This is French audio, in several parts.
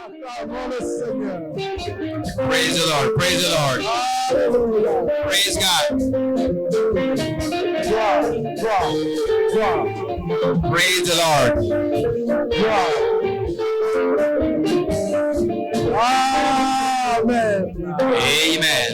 Acclamons le Seigneur. Praise the Lord. Praise the Lord. Alléluia. Praise God. Gloire, gloire, gloire, Praise the Lord. gloire. Amen. Amen.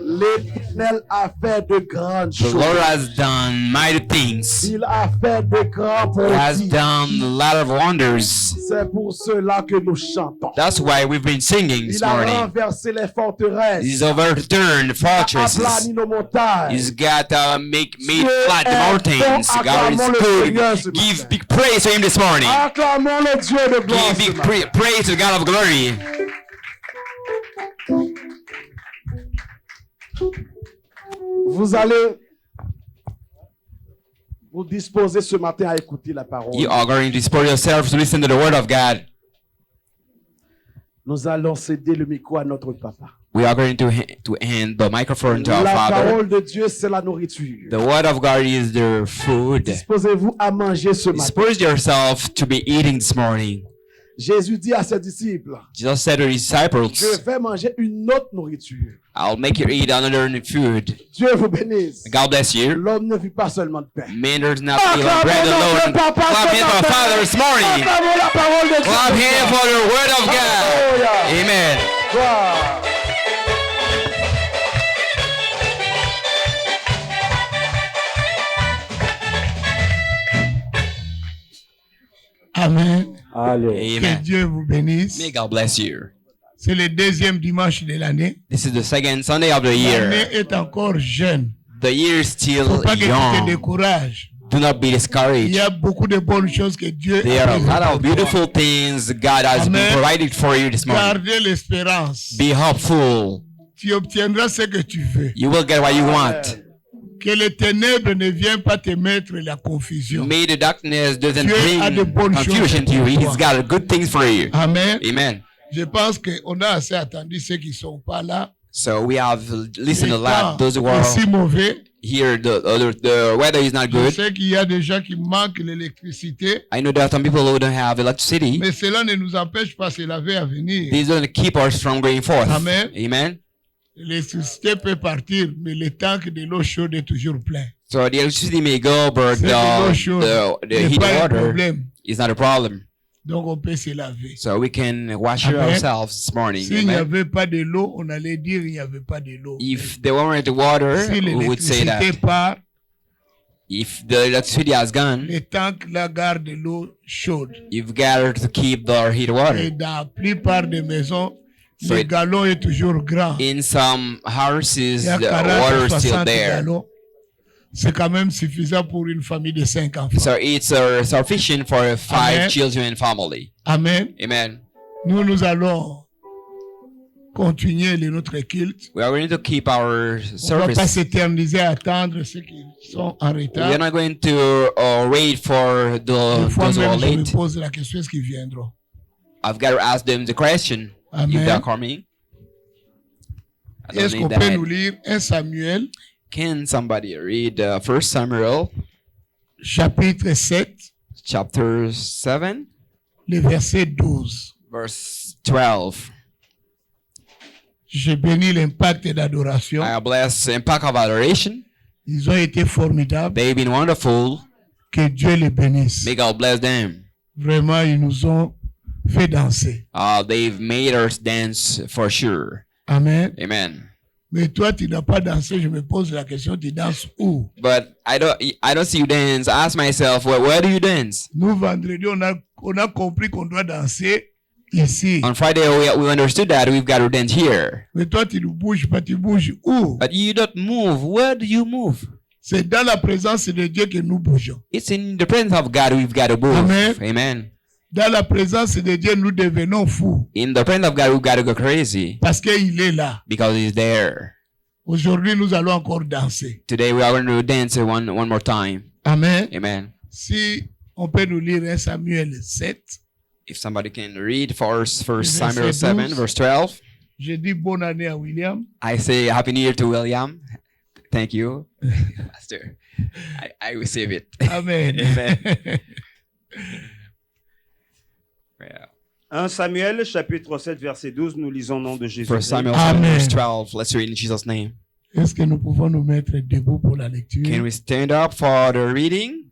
L'Éternel a fait de grandes The Lord choses. has done mighty things. Il a fait de grands He has prodiges. done a lot of wonders. C'est pour cela que nous chantons. That's why we've been singing this Il a morning. renversé les forteresses. He's overturned the Il a fortresses. aplani nos montagnes. He's got made Dieu flat the est mountains. bon. God Acclamons le is Seigneur ce good. Give matin. big praise to Him this morning. Acclamons le Dieu de gloire Give ce big matin. praise to the God of glory. Vous allez vous disposer ce matin à écouter la parole. You are going to dispose yourselves to listen to the word of God. Nous allons céder le micro à notre papa. We are going to hand the microphone to our La Father. parole de Dieu, c'est la nourriture. The word of God is their food. Disposez-vous à manger ce matin. Dispose yourself to be eating this morning. Jésus dit à ses disciples, Jesus said to his disciples, je vais manger une autre nourriture. I'll make you eat another food. Dieu vous bénisse. God bless you. L'homme ne vit pas seulement de pain. Man does not live on bread alone. Clap hands for our Father this morning. Acclamons la parole de Dieu. Clap hands for the word of God. Alléluia. Amen. Gloire. Amen. Allez. Que Amen. Dieu vous bénisse. May God bless you. C'est le deuxième dimanche de l'année. This is the second Sunday of the L'année year. est encore jeune. The year is Il ne still faut pas que tu te young. décourages. Do not be Il discouraged. y a beaucoup de bonnes choses que Dieu There are a a lot prévues of pour toi. beautiful things God has been Amen. provided for you this morning. Gardez l'espérance. Be hopeful. Tu obtiendras ce que tu veux. You will get what you want. Que les ténèbres ne viennent pas te mettre la confusion. May the darkness doesn't Dieu a de bring bonnes confusion choses to you. pour He's toi. got good things for you. Amen. Amen. Je pense qu'on a assez attendu ceux qui ne sont pas là. So we have listened a Le lot. temps Those who est are si mauvais. here, the weather is not Je good. sais qu'il y a des gens qui manquent l'électricité. I know there are some people who don't have electricity. Mais cela ne nous empêche pas de se laver à venir. These don't keep us from going forth. Amen. Amen. L'électricité peut partir, mais le tank de l'eau chaude est toujours plein. So the electricity may go, but C'est de l'eau chaude. the n'est heated pas un water problème. is not a problem. Donc on peut se laver. So we can wash Amen. ourselves this morning. S'il n'y Amen. avait pas de l'eau, on allait dire il n'y avait pas de l'eau. If there weren't water, Si we would say l'électricité that. part, If the electricity has gone, le tank la garde l'eau chaude. you've got to keep the heated Et water. dans la plupart des maisons, So le it- galon est toujours grand. In some houses, Il y a the 40 water is still 60 there. gallons. C'est quand même suffisant pour une famille de 5 enfants. So it's sufficient for a 5 Amen. children family. Amen. Amen. Nous allons continuer notre culte. We are going to keep our On ne va pas service. s'éterniser à attendre ceux qui sont en We retard. are not going to wait for Des fois those who are même, je me late. pose la question, est-ce qu'ils viendront? I've got to ask them the question if Amen. they're coming. I don't Est-ce qu'on need peut nous that. lire 1 Samuel, Can somebody read 1 Samuel chapitre 7, chapter 7, le verset 12? verse 12? J'ai béni l'impact d'adoration. I bless Impact of Adoration. Ils ont été formidables. They've been wonderful. Que Dieu les bénisse. May God bless them. Vraiment, ils nous ont fait danser. They've made us dance for sure. Amen. Amen. Mais toi, tu n'as pas dansé. Je me pose la question, tu danses où? But I don't see you dance. I ask myself, where do you dance? Nous, vendredi, on a compris qu'on doit danser ici. On Friday, we understood that we've got to dance here. Mais toi, tu ne bouges pas, tu bouges où? But you don't move. Where do you move? C'est dans la présence de Dieu que nous bougeons. It's in the presence of God we've got to move. Amen. Amen. Dans la présence de Dieu, nous devenons fous. In the presence of God, we've got to go crazy Parce qu'il est là. because He's there. Aujourd'hui, nous allons encore danser. Today, we are going to dance one more time. Amen. Amen. Si on peut nous lire 1 Samuel 7, If somebody can read first Samuel Verset 7, 12. verse 12. je dis bonne année à William. I say Happy New Year to William. Thank you, Pastor. I receive it. Amen. Amen. Yeah. 1 Samuel, chapitre 7, verset 12, nous lisons au nom de Jésus. 1 Samuel Amen. verse 12. Let's read in Jesus' name. Est-ce que nous pouvons nous mettre debout pour la lecture? Can we stand up for the reading?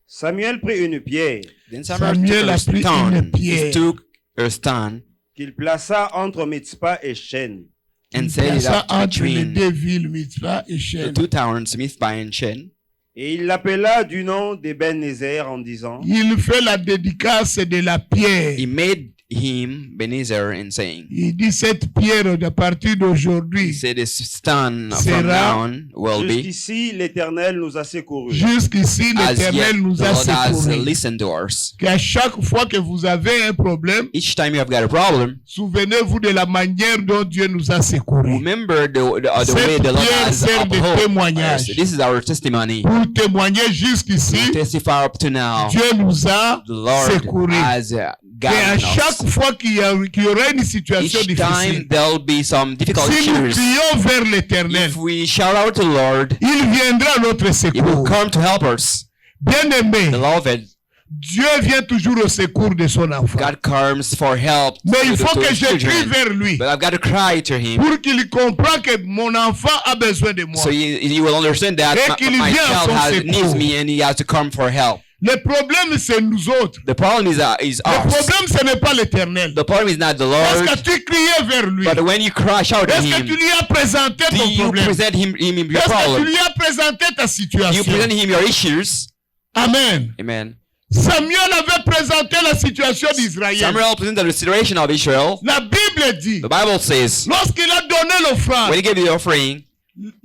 Samuel prit une pierre Then Samuel a pris une pierre. He took a stone qu'il plaça entre Mitzpah et Shen. and Il set it plaça up entre les between deux villes, Mitzvah et the Shen. two towns, Mizpah and Shen. Et il l'appela du nom d'Ebenezer en disant, Il fait la dédicace de la pierre. He made him Ebenezer and saying, Il dit cette pierre à partir He d'aujourd'hui, said, This stone from Sera- now on will be jusqu'ici l'Éternel nous a secourus. jusqu'ici as yet l'Éternel the nous a Lord has secourus. listened to us. Qu'à chaque fois que vous avez un problème, Each time you have got a problem, souvenez-vous de la manière dont Dieu nous a secourus. remember the way Cette the Lord pierre has sert de upheld témoignage. us. This is our testimony. Pour témoigner We jusqu'ici, testify up to now. Dieu nous a The Lord secourus. has Et à gotten chaque us. fois qu'il y aura une situation Each difficile, time there'll be some difficult si nous issues. crions vers l'Éternel, If we shout out to the Lord, il viendra à notre He will secours. come to help us. Bien-aimé, Beloved, Dieu vient toujours au secours de son enfant. God comes for help Mais il to faut que His je crie children. vers lui But I've got to cry to Him pour qu'il comprenne que mon enfant a besoin de moi. so he will understand that Et qu'il my vient à son child needs secours. me and he has to come for help. Le problème, c'est nous autres. The problem is Le us. problème, ce n'est pas l'Éternel. The problem is not the Est-ce Lord, que tu criais vers lui? but when you cry, shout at Est-ce que Him. tu lui as présenté Do ton you problème? present him your Est-ce que tu problem? lui as présenté ta You situation? present Him your issues. Amen. Amen. Samuel avait présenté la situation d'Israël. Samuel presented the situation of Israel. La Bible dit, The Bible says, lorsqu'il a donné when l'offrande, he gave the offering,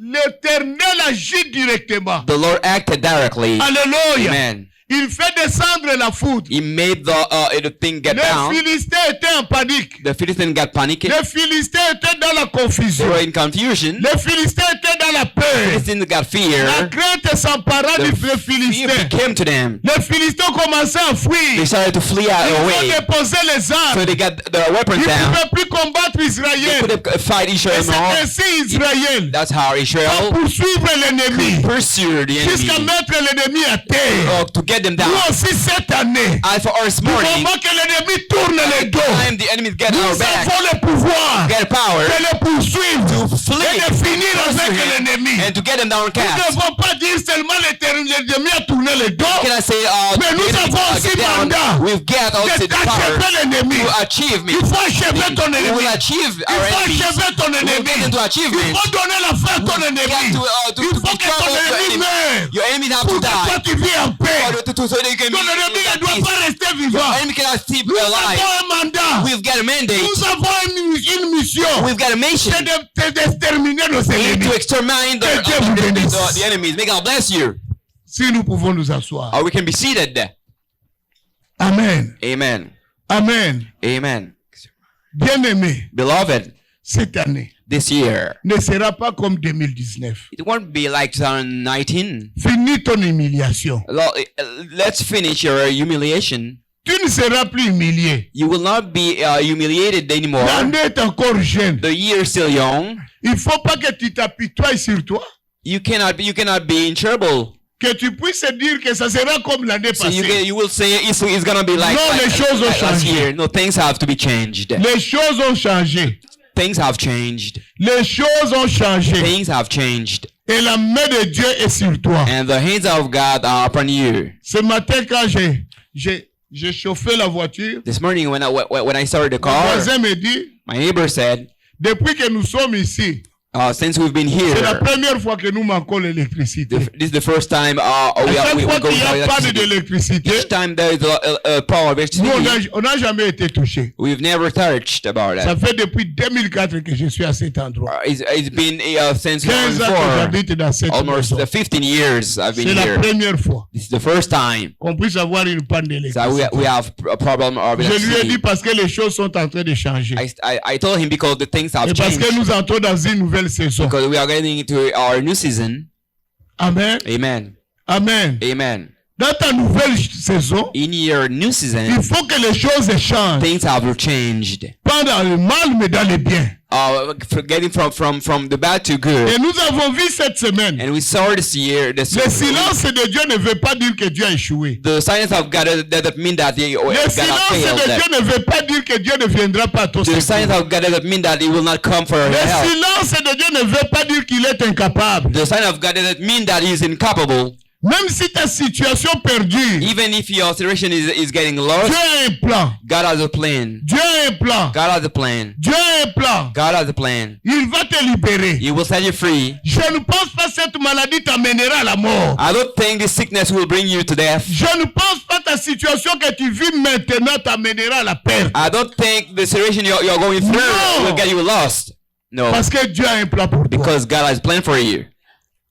l'Éternel agit directement. the Lord acted directly. Alléluia. Amen. Il fait descendre la foudre. He made the thing get Les down. Philistins étaient en panique. The Philistines got panicked. Les Philistins étaient dans la They confusion. were in confusion. Les Philistins étaient dans la The peur. Philistines got La fear. crainte s'empara The des fear Philistins. came to them. Les Philistins commençaient à fuir. They started to flee Ils ont away. déposé les So armes. they got their Ils weapons ne down. pouvaient plus combattre They Israël. couldn't fight Et Israel c'est anymore. ainsi Israël That's how va Israel poursuivre l'ennemi pursued the jusqu'à enemy mettre l'ennemi à terre. to get them down. Nous aussi cette année, As for us du morning, moment que l'ennemi tourne le dos, time the enemies get nous our back, avons le pouvoir get power de les poursuivre to et flee, de finir pursue avec him, l'ennemi. and to get them down Nous ne cast. devons pas dire seulement l'ennemi a tourné le dos, Can I say, mais nous the enemy avons aussi get down? mandat We've got also the power d'achever l'ennemi. to achieve me. Il faut achever ton We ennemi. will achieve Il our faut enemies. achever ton We will ennemi. get into Il achievement. faut donner la fin à ton Got ennemi. to Il faut be que ton trouble to ennemi enemy. meure Your enemies have to pour que toi die. tu vis en paix. So they can Ton ennemi ne doit be pas rester Your vivant. enemy cannot stay Nous alive. avons un mandat. We've got a mandate. Nous avons une mission. We've got a mission C'est d'exterminer nos ennemis. to exterminate Que Dieu vous bénisse. the enemies. May God bless you. Si nous pouvons nous asseoir. Or we can be seated. Amen. Amen. Amen. Amen. Bien-aimé, Beloved, cette année this year, ne sera pas comme 2019. it won't be like 2019. Finis ton humiliation. Let's finish your humiliation. Tu ne seras plus humilié. You will not be humiliated anymore. L'année est encore jeune. The year is still young. Il ne faut pas que tu t'apitoies sur toi. You cannot be in trouble. Que tu puisses dire que ça sera comme l'année So passée. you will say it's gonna be like, Non, les choses ont last changé. year. No, things have to be changed. Les choses ont changé. Things have changed. Les choses ont changé. Things have changed. Et la main de Dieu est sur toi. And the hands of God are upon you. Ce matin, quand j'ai chauffé la voiture, This morning when I started the mon car, voisin me dit, my neighbor said, depuis que nous sommes ici, since we've been c'est la here, première fois que nous manquons l'électricité. this is the first time À chaque we fois go qu'il y without a panne electricity. d'électricité, Each time there is a power of nous, electricity, on n'a jamais été touchés. we've never touched about Ça that. fait depuis 2004 que je suis à cet endroit. It's been since 15 ans que 2004, j'habite dans cette almost maison. 15 years I've been C'est la here. première fois This is the first time qu'on puisse avoir une panne that d'électricité. we have a problem of Je lui ai dit electricity. parce que les choses sont en train de changer. I told him because the things have Et parce changed. que nous entrons dans une nouvelle saison. Because we are getting into our new season. Amen. Amen. Amen. Amen. Dans ta nouvelle saison, In your new il season, faut que les choses changent. things have changed. Pas dans le mal, mais dans le bien. Getting from the bad to good. Et nous avons vu cette semaine. And we saw this year, Le silence de Dieu ne veut pas dire que Dieu a échoué. the silence of God doesn't mean that Le God has silence failed. de Dieu ne veut pas dire que Dieu ne viendra pas à ton The secours. silence of God doesn't mean that He will not come for Le help. silence de Dieu ne veut pas dire qu'il est incapable. The silence of God doesn't mean that He is incapable. Même si ta situation perdure, Even if your situation is getting lost, Dieu a un plan. God has a plan. Dieu a un plan. God has a plan. Dieu a un plan. God has a plan. Il va te libérer. He will set you free. Je ne pense pas que cette maladie t'amènera à la mort. I don't think this sickness will bring you to death. Je ne pense pas que ta situation que tu vis maintenant t'amènera à la perte. I don't think the situation you're going through No. will get you lost. No, Parce que Dieu a un plan pour toi. because God has a plan for you.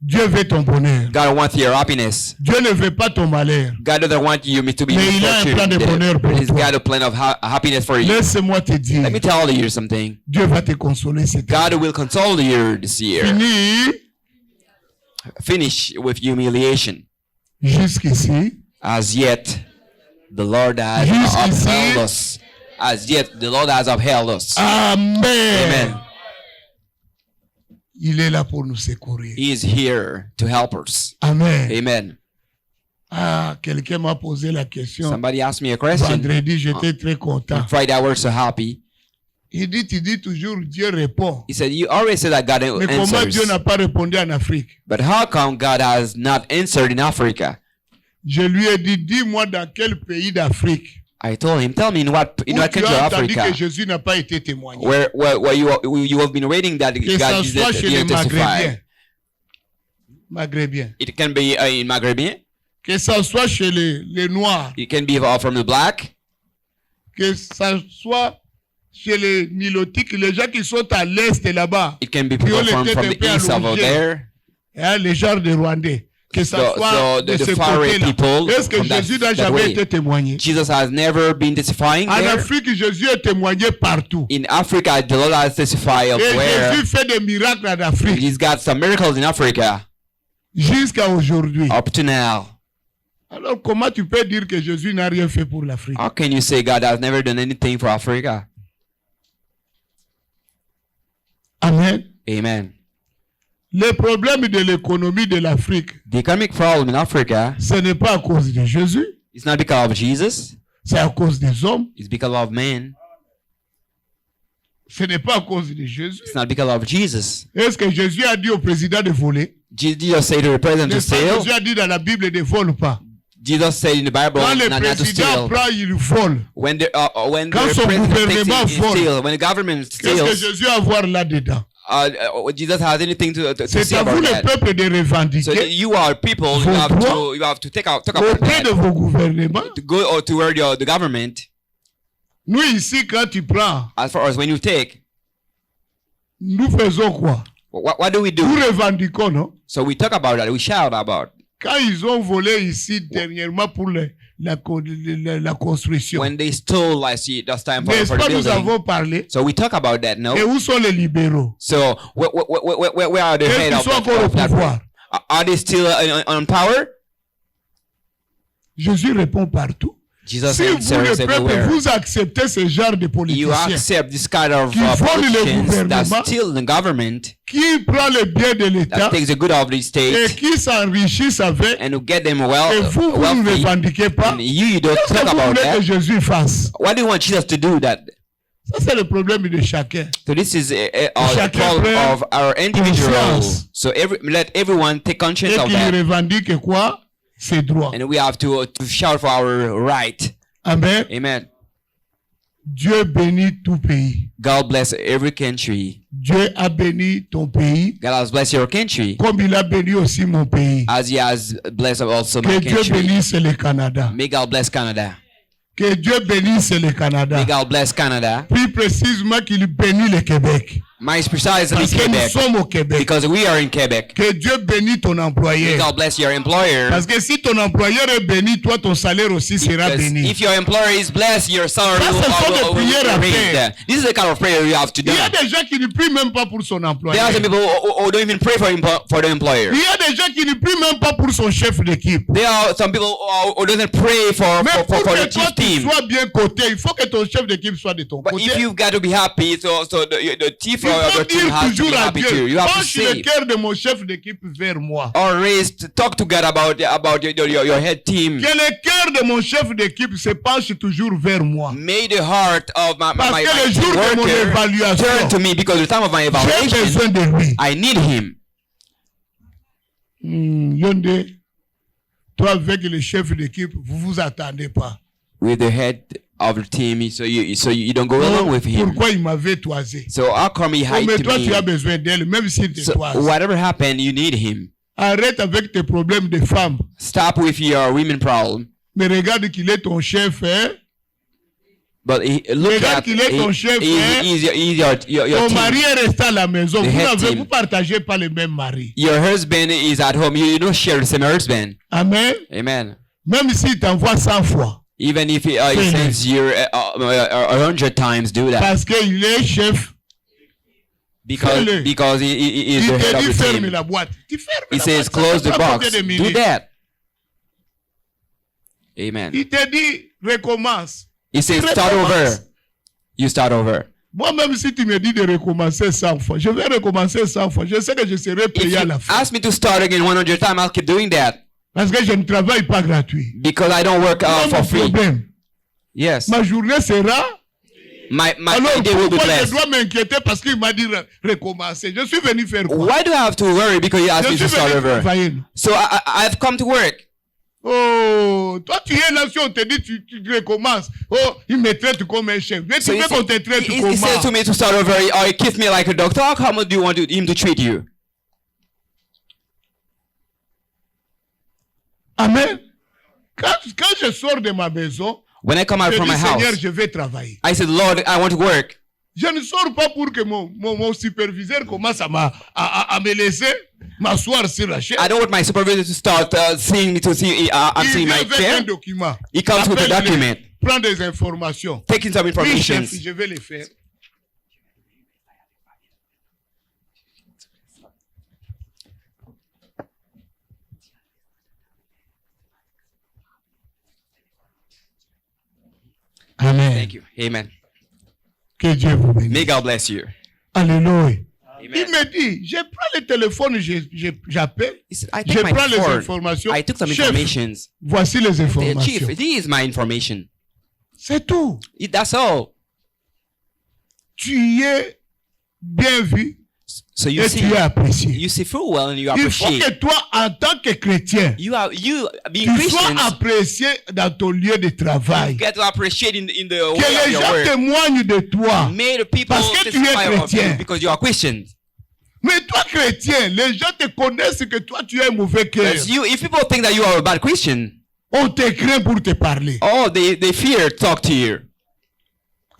Dieu veut ton bonheur. God wants your happiness. Dieu ne veut pas ton malheur. God doesn't want you to be Mais il a un plan de bonheur pour He's toi. got a plan of happiness for you. Laisse-moi te dire, Let me tell you something. Dieu va te consoler cette année. God will console you this year. Fini Finish with humiliation. jusqu'ici. As yet, the Lord has Jusqu'ici. upheld us. As yet, the Lord has upheld us. Amen. Amen. Il est là pour nous secourir. He is here to help us. Amen. Amen. Ah, quelqu'un m'a posé la question. Somebody asked me a question. Vendredi, j'étais très content. On Friday, I was so happy. Il dit, tu dis toujours Dieu répond. He said, you always say that God Mais comment Dieu answers. n'a pas répondu en Afrique? But how come God has not answered in Africa? Je lui ai dit, dis-moi dans quel pays d'Afrique I told him, tell me in what où tu country of as entendu Africa que Jésus n'a pas été témoigné. where you have been reading that Que ça God soit chez les didn't testify. Maghrébiens. Maghrébiens. It can be in Maghrébien. Que ça soit chez les Noirs. It can be from the black. Que ça soit chez les Nilotiques, les gens qui sont à l'est là-bas. It can be Qui ont people les from têtes the un peu east over allongées. there. Hein, les gens de Rwandais. Que ça soit de the ce far right côté-là. people Est-ce que from that- Jésus n'a that jamais way. été témoigné? Jesus has never been testifying En there. Afrique, Jésus est témoigné partout. In Africa, the Lord has testified of Et where Jésus fait des miracles en Afrique. He's got some miracles in Africa Jusqu'à aujourd'hui. up to now. Alors, comment tu peux dire que Jésus n'a rien fait pour l'Afrique? How can you say God has never done anything for Africa? Amen. Amen. Le problème de l'économie de l'Afrique, The economic problem in Africa ce n'est pas à cause de Jésus, is not because of Jesus. c'est à cause des hommes. It's because of man. Ce n'est pas à cause de Jésus. It's not because of Jesus. Est-ce que Jésus a dit au président de voler? Jesus said to the president to N'est-ce pas, steal. Jésus a dit dans la Bible ne vole pas. Jesus said in the Bible Quand le not to président steal. prend, il vole. When the Quand son president gouvernement takes it, vole. steal. When the government Qu'est-ce que steals, Jésus a à voir là-dedans? Jesus has anything to C'est say à about vous le that. peuple de So revendiquer you are people. Vos droits You have to talk about auprès de that. vos gouvernements. To go or toward the government. Nous ici, quand tu prends, As far as when you take, nous faisons quoi? what do we do? Nous revendiquons, non? So we talk about that. We shout about. Quand ils ont volé ici dernièrement pour la construction, When they stole last year, last time n'est-ce for the pas, nous building. avons parlé. So we talk about that, no? Et où sont les libéraux? So where are the Ceux head qui of sont encore au that? pouvoir. Are they still on power? Jésus répond partout. Jesus Si vous, answers le peuple, everywhere. vous acceptez ce genre de You politiciens accept this kind of Qui volent le politicians gouvernement. that steal the government, qui prend le bien de l'État that takes the good of the et state, qui s'enrichissent avec, and to get them et vous, vous ne wealthy. revendiquez pas. And you don't Qu'est-ce talk que vous about voulez que that. Jésus fasse? What do you want Jesus to do that? Ça, c'est le problème de chacun. So this is the Chacun problem prend of our individual. conscience. So let everyone take conscience Et of qu'il that, revendique quoi? Ses droits. and we have to shout for our right. Amen. Amen. Dieu bénit tout pays. God bless every country. Dieu a béni ton pays, God has blessed your country, comme il a béni aussi mon pays. as He has blessed also my Que Dieu country. bénisse le Canada. May God bless Canada. Que Dieu bénisse le Canada. May God bless Canada. Plus précisément qu'il bénit le Québec. My precisely Parce que nous Quebec. sommes au Québec. Because we are in Quebec. Que Dieu bénisse ton employeur. God bless your employer. Parce que si ton employeur est béni, toi, ton salaire aussi sera Because béni. if your employer is blessed, your salary Ça, ce sont des prières à will faire. raise. This is the kind of prayer you have to do. Il y a des gens qui ne prient même pas pour son There employeur. are some people who don't even pray for the employer. Il y a des gens qui ne prient même pas pour son chef d'équipe. There are some people who don't pray for Mais pour the que toi chief tu team. sois bien coté, il faut que ton chef d'équipe soit de ton But côté. if you've got to be happy, so the chief Il of faut your team dire has to toujours be à happy Dieu, too. You have to penche le say cœur de mon chef d'équipe vers moi. or talk to God about your head team. Que le cœur de mon chef d'équipe se penche toujours vers moi. May the heart of my Parce que le team jour de mon worker évaluation, turn to me, because the time of my j'ai evaluation, besoin de lui. I need him. Yonde, toi avec le chef d'équipe, vous vous attendez pas. With the head of the team, so you don't go along with him. Pourquoi il m'avait toisé? So how come he Oh, mais hides toi tu as me? besoin d'elle, même s'il te So toise. whatever happened, you need him. Arrête avec tes problèmes de femmes. Stop with your women problem. Mais regarde qu'il est ton chef, hein? But look Regarde at qu'il est ton chef, hein? he's your Ton team. mari est resté à la maison. The head team. Vous partagez pas le même mari. Your husband is at home. You don't share the same husband. Amen. Amen. Même s'il t'envoie 100 fois. Even if he Finish. sends you 100 times, do that. Parce qu'il est chef. Fais-le. Because he is Il the head te of dit the ferme team. la boîte. Tu fermes He la says boîte. close the Ça prend box. combien de Do minutes? that. Amen. Il te dit recommence. He says Recommence. start over. You start over. Moi, même si tu me dis de recommencer 100 fois, je vais recommencer 100 fois. Je sais que je serai If payé à you la fin. ask me to start again 100 times, I'll keep doing that. Parce que je ne travaille pas gratuit. Because I don't work C'est for mon free. problème. Yes. Ma journée sera... My Alors, day will be pourquoi je blessed. dois m'inquiéter parce qu'il m'a dit recommencer? Je suis venu faire quoi? Why do I have to worry because you asked Je me suis to start venu over? travailler. So I've come to work. Oh, toi tu es là, si on te dit tu recommences. Oh, il me traite comme un chef. Mais So tu veux qu'on te traite he comment? said to me to start over, or he kissed me like a doctor. How much do you want him to treat you? Amen. Quand je sors de ma maison, When I come out je from dis my Seigneur, house, je vais travailler. I said, Lord, I want to work. Je ne sors pas pour que mon superviseur commence à me laisser m'asseoir sur la chaise. I don't want my supervisor to start seeing me to see I'm Il seeing vient my avec un chair. document. He comes with a Appelle-le. document, Prends des informations. taking some Oui, chef, information. je vais les faire. Amen. Thank you. Amen. Que Dieu vous bénisse. May God bless you. Alléluia. Il Amen. me dit, je prends le téléphone, j'appelle, He said, I je take my prends les phone. informations. I took some Chef, informations. voici les The informations. chief, this is my information. C'est tout. That's all. Tu es bien vu So you et see, tu es apprécié. you see full well and you Il faut que appreciate. toi, en tant que chrétien, You being tu sois Christians, apprécié dans ton lieu de you travail. get to appreciate in the Que way of les your gens work. témoignent de toi. May the people Parce que tu es testify of chrétien. you because you are Christians. Mais toi, chrétien, les gens te connaissent que toi, tu es un mauvais cœur. Because if people think that you are a bad Christian, On te craint pour te parler. oh, they fear to talk to you.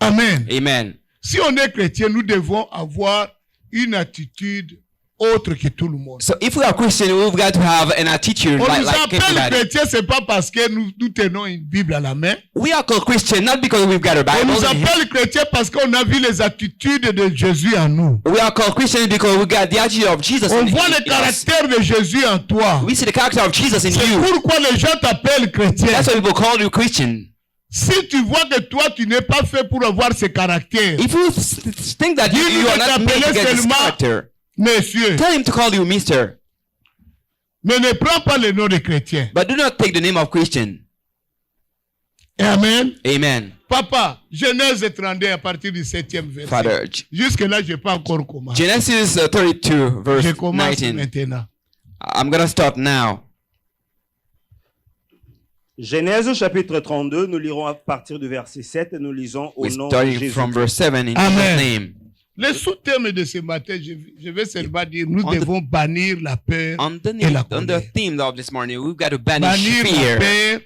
Amen. Amen. Si on est chrétien, nous devons avoir une attitude autre que tout le monde. So if we are Christian, we've got to have an attitude On like nous appelle everybody. chrétien, c'est pas parce que nous tenons une Bible à la main. We are called Christian not because we've got a On Bible. nous appelle chrétien parce qu'on a vu les attitudes de Jésus en nous. We are called Christian because we got the attitude of Jesus On in voit le us. caractère de Jésus en toi. We see the character of Jesus in C'est you. pourquoi les gens t'appellent chrétien. That's why people call you Christian. Si tu vois que toi, tu n'es pas fait pour avoir ce caractère, If you think that Dis-lui you are de not made to t'appeler get this seulement- character, monsieur, tell him to call you Mister. mais ne prends pas le nom de chrétien. But do not take the name of Christian. Amen. Amen. Papa, Genèse 32 à partir du 7e verset. Father, Jusque-là, je n'ai pas encore commencé. Genesis 32, verse Je commence 19. maintenant. I'm going to start now. Genèse chapitre 32, nous lirons à partir du verset 7 et nous lisons au We're nom de starting Jésus. from verse 7 in Amen. Jesus' name. Le sous-thème de ce matin, je vais seulement dire, nous On the- devons bannir la peur Underneath, et la on the colère. theme of this morning, we've got to banish Bannir la fear. peur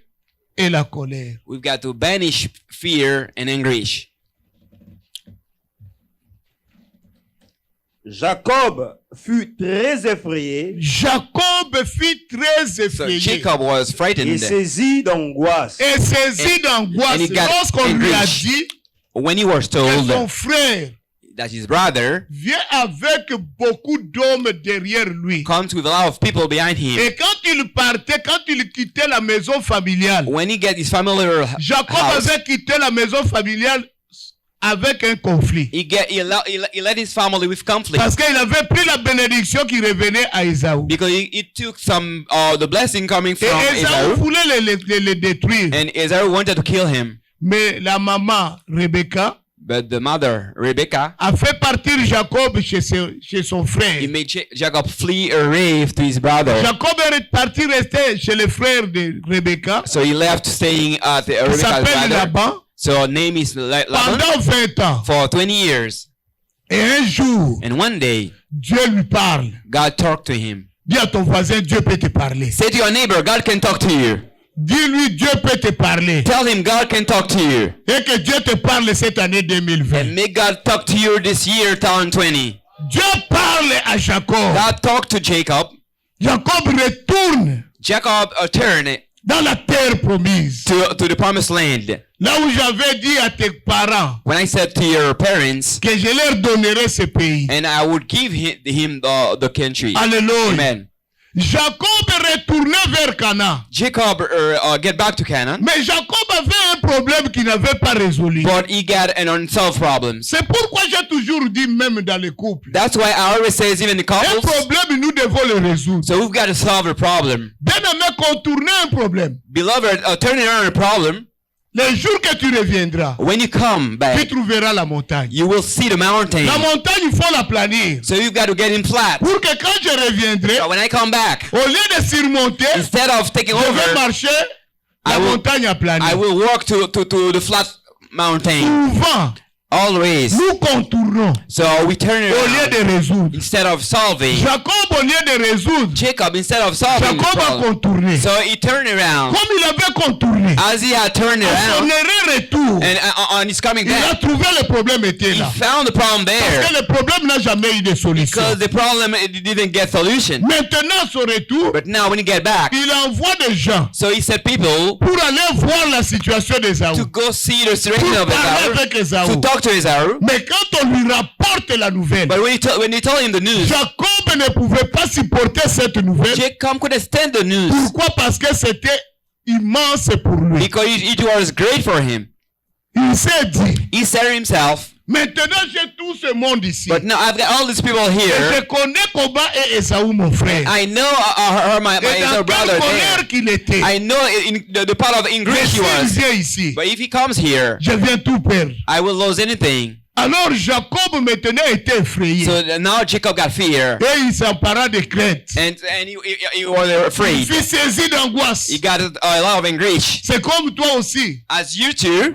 et la colère. We've got to banish fear and anguish. Jacob fut très effrayé Jacob fut très So effrayé Jacob was et frightened. saisi d'angoisse. et saisi d'angoisse and he got lorsqu'on lui a enraged. dit When he was que son told frère that his brother vient avec beaucoup d'hommes derrière lui. comes with a lot of people behind him, Et quand il partait, quand il quittait la maison familiale, when he get his familiar Jacob house, avait quitté la maison familiale avec un conflit. he led his family with conflict Parce qu'il avait pris la bénédiction qui revenait à Ésaü. because he took some the blessing coming Et from Ésaü Esau, voulait les détruire. and Esau wanted to kill him. Mais la maman, Rebecca, But the mother, Rebecca, a fait partir Jacob chez son frère. he made Jacob flee away to his brother. Jacob est parti rester chez le frère de Rebecca. So he left staying at Il Rebecca's s'appelle brother. Laban. So name is Laban Pendant 20 ans. for 20 years. Et un jour, And one day, Dieu lui parle. God talked to him. Dis à ton voisin, Dieu peut te parler. Say to your neighbor, God can talk to you. Dis-lui, Dieu peut te parler. Tell him God can talk to you. Et que Dieu te parle cette année 2020. And may God talk to you this year, 2020. Dieu parle à Jacob. God talked to Jacob. Jacob retourne Jacob turned dans la terre promise. to the promised land. Là où j'avais dit à tes parents When I said to your parents, que je leur donnerai ce pays. and I would give him the country. Alléluia. Amen. Jacob retournait vers Canaan. Jacob get back to Canaan, Mais Jacob avait un problème qu'il n'avait pas résolu. but he got an unsolved problem. C'est pourquoi j'ai toujours dit, même dans les couples, That's why I always say, even in un couples, problème, nous devons le résoudre. so we've got to solve a problem. Bien-aimé, contourner un problème. Beloved, turning around a problem, Le jour que tu reviendras, when you come tu back, trouveras la montagne. you will see the mountain. La montagne, il faut la planir. So you've got to get in flat. Pour que quand je reviendrai, So when I come back, au lieu de surmonter, instead of taking je vais over, marcher la I will- montagne à planir. I will walk to the flat mountain. Souvent, Always. nous contournons So we turn it au lieu around. de résoudre. Instead of solving, Jacob, au lieu de résoudre, Jacob, instead of solving the Jacob a problem, contourné. so he turned around. Comme il avait contourné, As he had turned à son around, heureux retour, and on his coming il a back, trouvé le problème était he là. found the problem Parce there. que le problème n'a jamais eu de solution. Because the problem, it didn't get solution. Maintenant, à son retour, But now when he get back, il envoie des gens so he said people pour aller voir la situation d'Ésaü. to go see the situation Pour of parler avec Esau, Ésaü. to talk to Esau. Mais quand on lui rapporte la nouvelle, But when he told him the news, Jacob ne pouvait pas supporter cette nouvelle. Jacob couldn't stand the news Pourquoi? Parce que c'était immense pour lui. because it was great for him. Il s'est dit, He said to himself, maintenant j'ai tout ce monde ici. but now I've got all these people Et here. je connais comment est Ésaü, mon frère. I know my Et dans Esau brother quelle colère there. qu'il était. I know in the part of Mais English he s'il was. vient ici, But if he comes here, je viens tout perdre. I will lose anything. Alors Jacob maintenant était effrayé. So now Jacob got fear, Et il s'empara de crainte. and he was Il afraid. fut saisi d'angoisse. He got a lot of anguish. C'est comme toi aussi. As you too,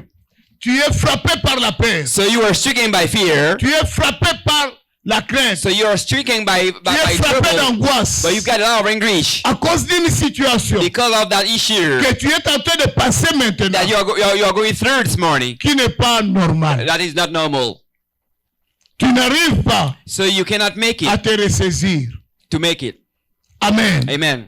Tu es frappé par la peur. so you are stricken by fear. Tu es frappé par la crainte. So you are stricken by Tu es frappé trouble. d'angoisse. But you've got a lot of anguish À cause d'une situation because of that issue que tu es en train de passer maintenant that you are going through this morning. qui n'est pas normale. That is not normal. Tu n'arrives pas So you cannot make à it te ressaisir. to make it. Amen. Amen.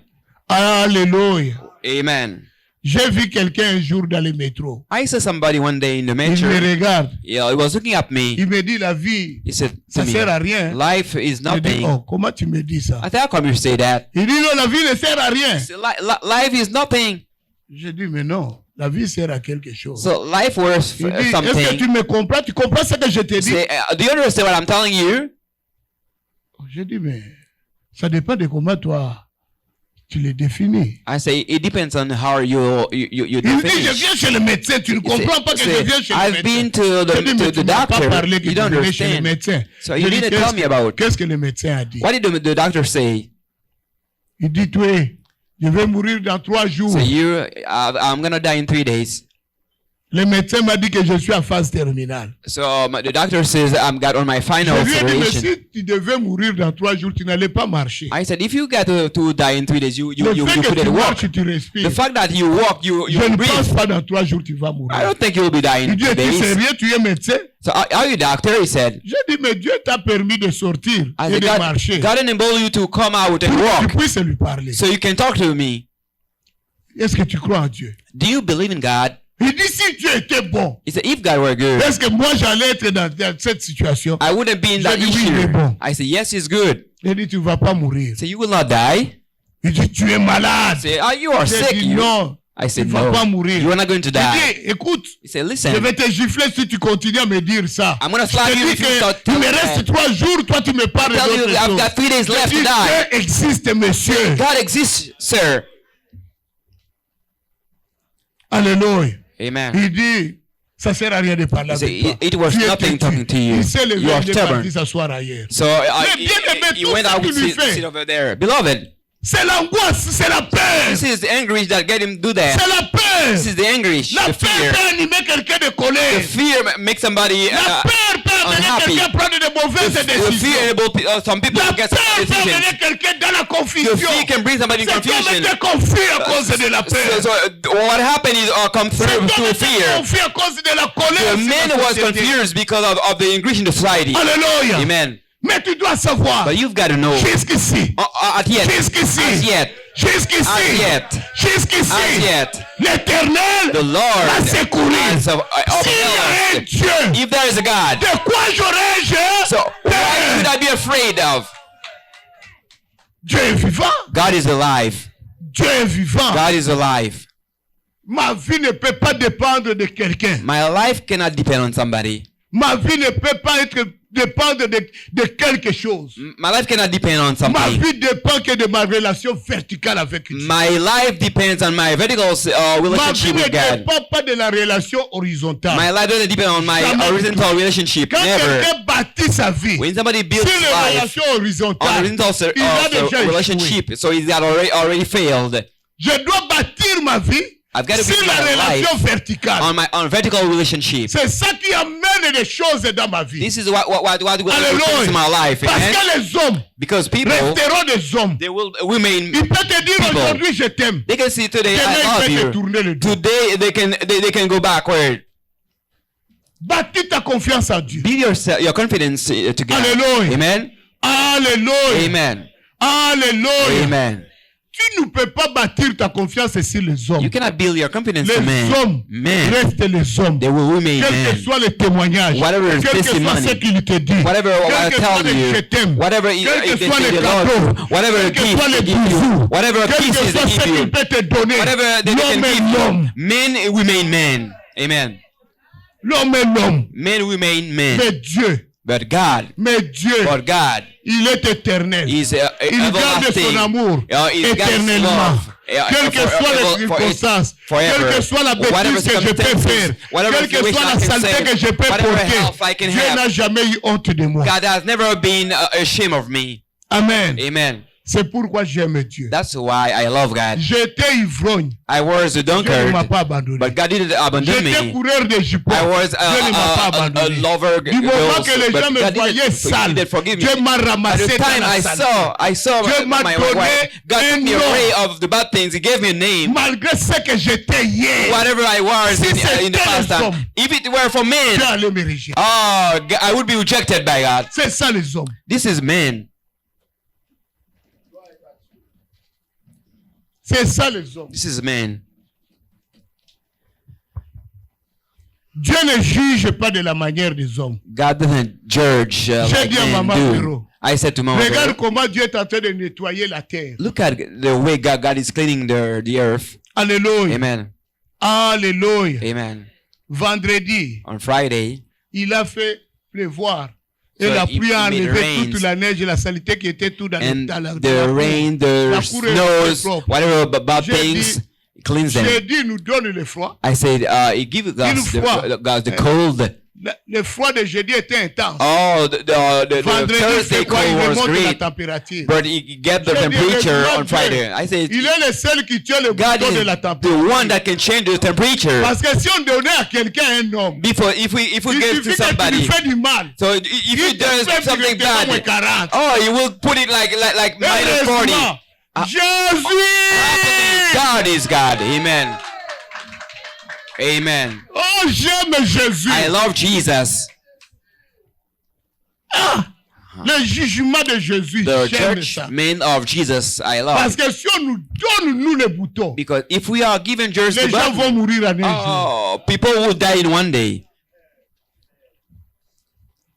Alléluia. Amen. J'ai vu quelqu'un un jour dans le métro. I saw somebody one day in the Il me metro. regarde. Yeah, he was looking at me. Il me dit la vie, He said to ça sert à me, rien. life is Je dis, nothing. oh, comment tu me dis ça? I said, how come you say that? Il dit non, la vie ne sert à rien. He said, life is nothing. Je dis mais non, la vie sert à quelque chose. So life worth Il dit, est-ce que something. tu me comprends? Tu comprends ce que je te dis? Say, do you understand what I'm telling you? Je dis mais ça dépend de comment toi tu le définis. I say it depends on how you Il dit je define. viens chez le médecin, tu ne comprends pas que je viens chez le I've been médecin. to Je dis mais the tu m'as pas doctor. parlé que You tu don't venais chez le understand. médecin. So Je you dis, didn't tell me about. qu'est-ce que le médecin a dit? What did the doctor say? Il dit toi, je vais mourir dans 3 jours. So I'm gonna die in 3 days. Le médecin m'a dit que je suis à phase terminale. So the doctor says I'm got on my Je final lui ai dit mais operation. si tu devais mourir dans 3 jours, tu n'allais pas marcher. I said if you got to die in 3 days, you Le fait que couldn't tu walk. marches, tu respires. The fact that you walk, you Je ne pense breathe. pas dans 3 jours tu vas I mourir. don't think you'll be dying Il in dit 2 tu es days. sérieux, tu es médecin? So are you a doctor? He said. J'ai dit, mais Dieu t'a permis de sortir I et said, de marcher. God enabled you to come out and Pour que tu walk puisses lui parler. so you can talk to me. Est-ce que tu crois en Dieu? Do you believe in God? Il dit, si Dieu était bon, He said, if God were good, est-ce que moi j'allais être dans cette situation? I wouldn't be in that J'ai dit, oui, il est issue. bon. I said, yes, he's good. Il dit, tu ne vas pas mourir. He said, you will not die. Il dit, tu es malade. I said, you are J'ai sick. dit, non, I tu said, ne vas pas no, mourir. you are not going to Il die. dit, écoute, He said, je listen, vais te gifler si tu continues à me dire ça. I'm gonna Je slap te you dis if you que start il me telling reste me. 3 jours, toi tu me parles Tell you, d'autre I've chose. got 3 days Je left dis, to die. Dieu existe, monsieur. God exists, sir. Alléluia. Amen. Il dit, ça sert à rien de parler He avec said, toi. it was Tu es nothing talking to you. Il s'est levé, You are il est stubborn. parti s'asseoir ailleurs. So Mais bien aimé, he tout went ce out qu'il lui to fait. sit over there. Beloved, C'est l'angoisse, c'est la peur. this is the anguish that get him do that. C'est la peur. This is the anguish, La the peur fear. peut animer quelqu'un de The colère. fear makes somebody La peur peut amener unhappy. quelqu'un à prendre de mauvaises the décisions. fear enable some people La to get peur some peut decisions. amener quelqu'un dans la The confusion. fear can bring somebody in Cet homme confusion. était confus à cause de la peur. So what happened is come Cet through homme through était fear. confus à cause de la colère. The sur man la was société. confused because of the anguish in the society. Alléluia. Amen. Mais tu dois savoir, But you've got to know. jusqu'ici, At yet. jusqu'ici, As yet. jusqu'ici, As yet. jusqu'ici, As yet. l'Éternel The Lord l'a secouru. has S'il y a un upheld us. Dieu, If there is a God, de quoi j'aurais-je so what should peur? I be afraid of? Dieu est vivant. God is alive. Dieu est vivant. God is alive. Ma vie ne peut pas dépendre de quelqu'un. My life cannot depend on somebody. Ma vie ne peut pas dépendre de quelque chose. My life cannot depend on Ma something. vie dépend que de ma relation verticale avec Dieu. My life depends on my vertical Ma vie relationship ne with God. dépend pas de la relation horizontale. My life doesn't depend on my Jamais. horizontal relationship. Quand Never. quelqu'un bâtit sa vie When somebody builds sur his les life relations on horizontales, horizontal il a déjà échoué. relationship, so he's got already failed. Je dois bâtir ma vie I've got to sur build la my relation life verticale. on vertical relationship. C'est ça qui amène des choses dans ma vie. This is what will Alléluia. in my life. Parce Amen? que les hommes Because people, resteront des hommes. they will remain. Il peut te dire People. aujourd'hui je t'aime. They can see today Demain, I il love peut te you. tourner le dos. Today they can go backward. Bâtis ta confiance en Dieu. Build your confidence to God. Alléluia. Amen. Alléluia. Amen. Alléluia. Amen. Tu ne peux pas bâtir ta confiance sur les hommes. You cannot build your confidence Les to men. hommes Men, restent les hommes. they will remain Quel que men. soit le témoignage, Whatever quel que soit testimony, ce qu'il te dit, Whatever I quel que soit tell le je you, t'aime, whatever quel que they soit say les they love cadeaux, you, whatever quel que gift soit les they give you, bisous, whatever quel kisses que soit they ce give qu'il you, peut te donner, whatever they l'homme can est give l'homme. you, men remain men. Amen. L'homme est l'homme. Men remain men. Mais Dieu, But God, il est éternel. is Il garde son amour éternellement. Quelle que soit les circonstances, quelle que soit la bêtise que je peux faire, quelle que soit la saleté que je peux porter, Dieu n'a jamais eu honte de moi. God has never been ashamed of me. Amen. Amen. C'est pourquoi j'aime Dieu. That's why I love God. J'étais ivrogne. I was a Dieu ne drunkard, m'a pas abandonné. but God didn't abandon me. J'étais coureur de jupons. I was Dieu ne m'a pas a abandonné. lover Du moment girls, que les gens but me God voyaient sale, didn't forgive me. Dieu m'a At ramassé the dans time la saleté. I saw Dieu m'a my donné wife. God un took me nom. away of the bad things. He gave me a name. Malgré ce que j'étais hier, Whatever I was Si in c'était the past les time, hommes, if it were for men, Dieu allait me rejeter. I would be rejected by God. C'est ça les hommes. This is men. C'est ça les hommes. This is men. Dieu ne juge pas de la manière des hommes. God doesn't judge J'ai like dit à men Maman do. Véro, I said to Mama regarde Vero, comment Dieu est en train de nettoyer la terre. look at the way God is cleaning the earth. Alléluia. Amen. Alléluia. Amen. Vendredi, On Friday, il a fait pleuvoir. Et So la it pluie a made enlevé rains. toute la neige et la saleté qui était tout dans and la the rain, the La cour est snows, propre. whatever bad J'ai things, cleanse J'ai them. dit, nous donne le froid. I said, he give us the cold. Le froid de jeudi était intense. Oh, the Vendredi, Thursday c'est quoi? Il cold was remonte la great, température. but he get the J'ai dit, temperature regarde on Friday. I said, Il est le seul qui tient le God bouton de is la the température. one that can change the temperature. Parce que si on donnait à quelqu'un un homme, Before, if we il give suffit to que tu lui somebody, fais du mal. so if he Il te does fait something directement moins bad, 40. oh, he will put it like minus 40. Heureusement, Jésus! God is God. Amen. Amen. Oh, j'aime Jésus. I love Jesus. Le jugement de Jésus, The j'aime ça. judgment of Jesus, I Parce love. que si on nous donne, nous, les boutons, Because if we are given just les the gens vont button, mourir en un jour. oh, people will die in one day.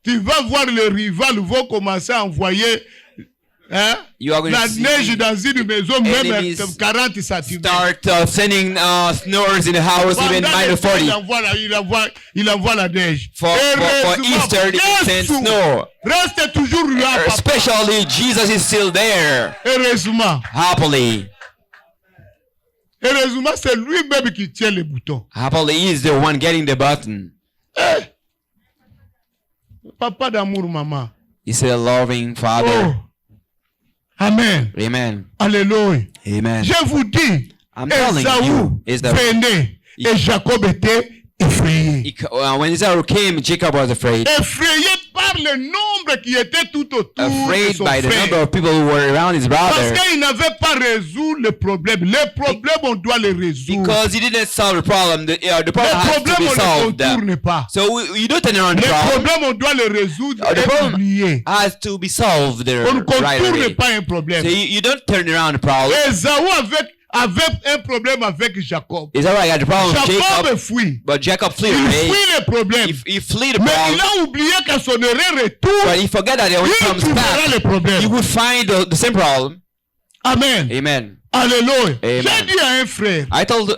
Tu vas voir les rivales vont commencer à envoyer You are going la to see neige dans une maison, même enemies 40 cm. start sending snows in the house, even minus 40. Il envoie la neige. For Easter, they send snow. Reste toujours là, papa. Especially Jesus is still there. Heureusement. Happily. Heureusement, c'est lui-même qui tient les boutons. Happily, he is the one getting the button. Papa d'amour, maman. He's a loving father. Oh. Amen. Amen. Alléluia. Amen. Je vous dis, I'm telling Esaü you, is that venait et Jacob était effrayé. when Esau came, Jacob was afraid. Effrayé par le nombre qui était tout autour de Afraid son by the frère. number of people who were around his Parce brother. qu'il n'avait pas résolu le problème. Les problèmes, on doit les résoudre. Because he didn't solve the problem. The Les problem has to problèmes, be on ne les solved. contourne pas. So you don't turn around the Les problem. problèmes, on doit les résoudre The et problem oublier. has to be solved there On ne right contourne away. pas un problème. So you don't turn around the problem. Esaü avait un problème avec Jacob. Is that right? I got the problem with Jacob Jacob. fuit. But Jacob fled Il away. fuit le problème. He fled the Mais problem. il a oublié qu'à son heureux retour, But he forgot that when he il comes trouvera back, le problème. he would find the same problem. Amen. Amen. Alléluia. Amen. J'ai dit à un frère, I told oui,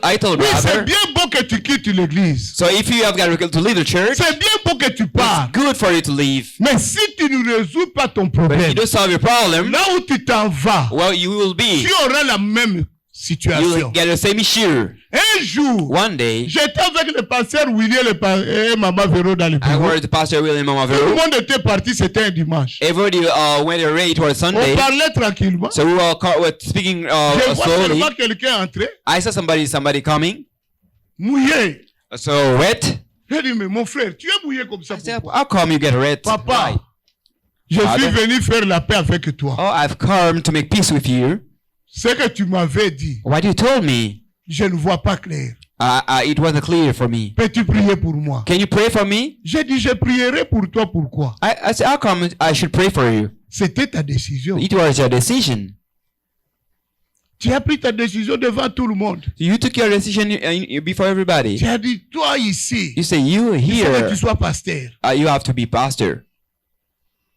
c'est brother. bien beau que tu quittes l'église. So if you have got to leave the church, C'est bien beau que tu pars. it's good for you to leave. Mais si tu ne résous pas ton But if problème, you don't solve your problem, là où tu t'en vas, well, you will be. tu auras la même You situation. will get the same issue. Un jour, One day, j'étais avec le pasteur William et Maman Véro dans le I bureau. heard the pastor William Tout le Mamavero. monde était parti, c'était un dimanche. Everybody went away towards On Sunday. parlait tranquillement. So we were speaking Je vois slowly. seulement quelqu'un entrer, I saw somebody coming. mouillé. So wet. J'ai dit, mais mon frère, tu es mouillé comme ça I said, pourquoi? how come you get red? Papa, Why? je suis Father. venu faire la paix avec toi. Oh, I've come to make peace with you. Ce que tu m'avais dit, What you told me, je ne vois pas clair. it wasn't clear for me. Peux-tu prier pour moi? Can you pray for me? J'ai dit, je prierai pour toi. Pourquoi? I said, how come I should pray for you? C'était ta décision. It was your decision. Tu as pris ta décision devant tout le monde. You took your decision before everybody. Tu as dit, toi ici, You say, you il faut que here, tu sois pasteur. you have to be pastor.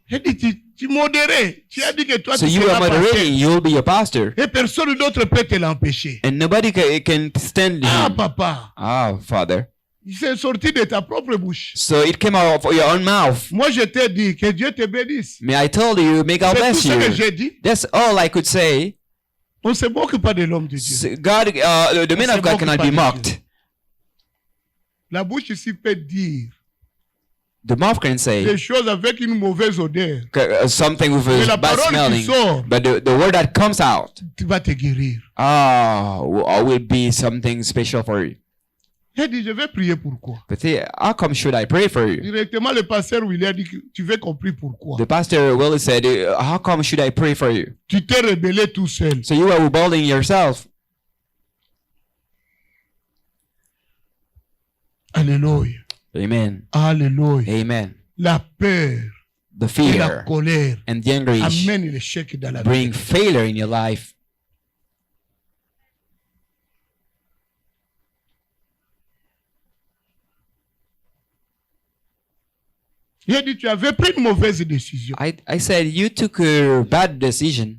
J'ai dit, tu modérais. Tu as dit que toi, So tu you seras are pasteur. moderating, you'll be a pastor. Et personne d'autre peut te l'empêcher. And nobody can stand Ah, him. papa, Ah, Father. c'est sorti de ta propre bouche. So it came out of your own mouth. Moi, je t'ai dit que Dieu te bénisse. May I told you, may God C'est tout bless ce que you. j'ai dit. That's all I could say. On ne se moque pas de l'homme de Dieu. God, the man of God cannot be mocked. La bouche ici peut dire The mouth can des say choses avec une mauvaise odeur. something with Mais a la bad parole qui smelling, sort, but the word that comes out, tu vas te guérir. will be something special for you. J'ai dit, je vais prier pourquoi. But say, how come should I pray for you? Directement, le pasteur William a dit que tu veux compris pourquoi. The pastor Willie said, how come should I pray for you? Tu t'es rebellé tout seul. So you are rebelling yourself. Alléluia. Amen. Alléluia. Amen. La peur The et la fear colère and the anguish amènent l'échec dans la vie. bring failure in your life. J'ai dit, tu avais pris une mauvaise décision. I said, you took a bad decision.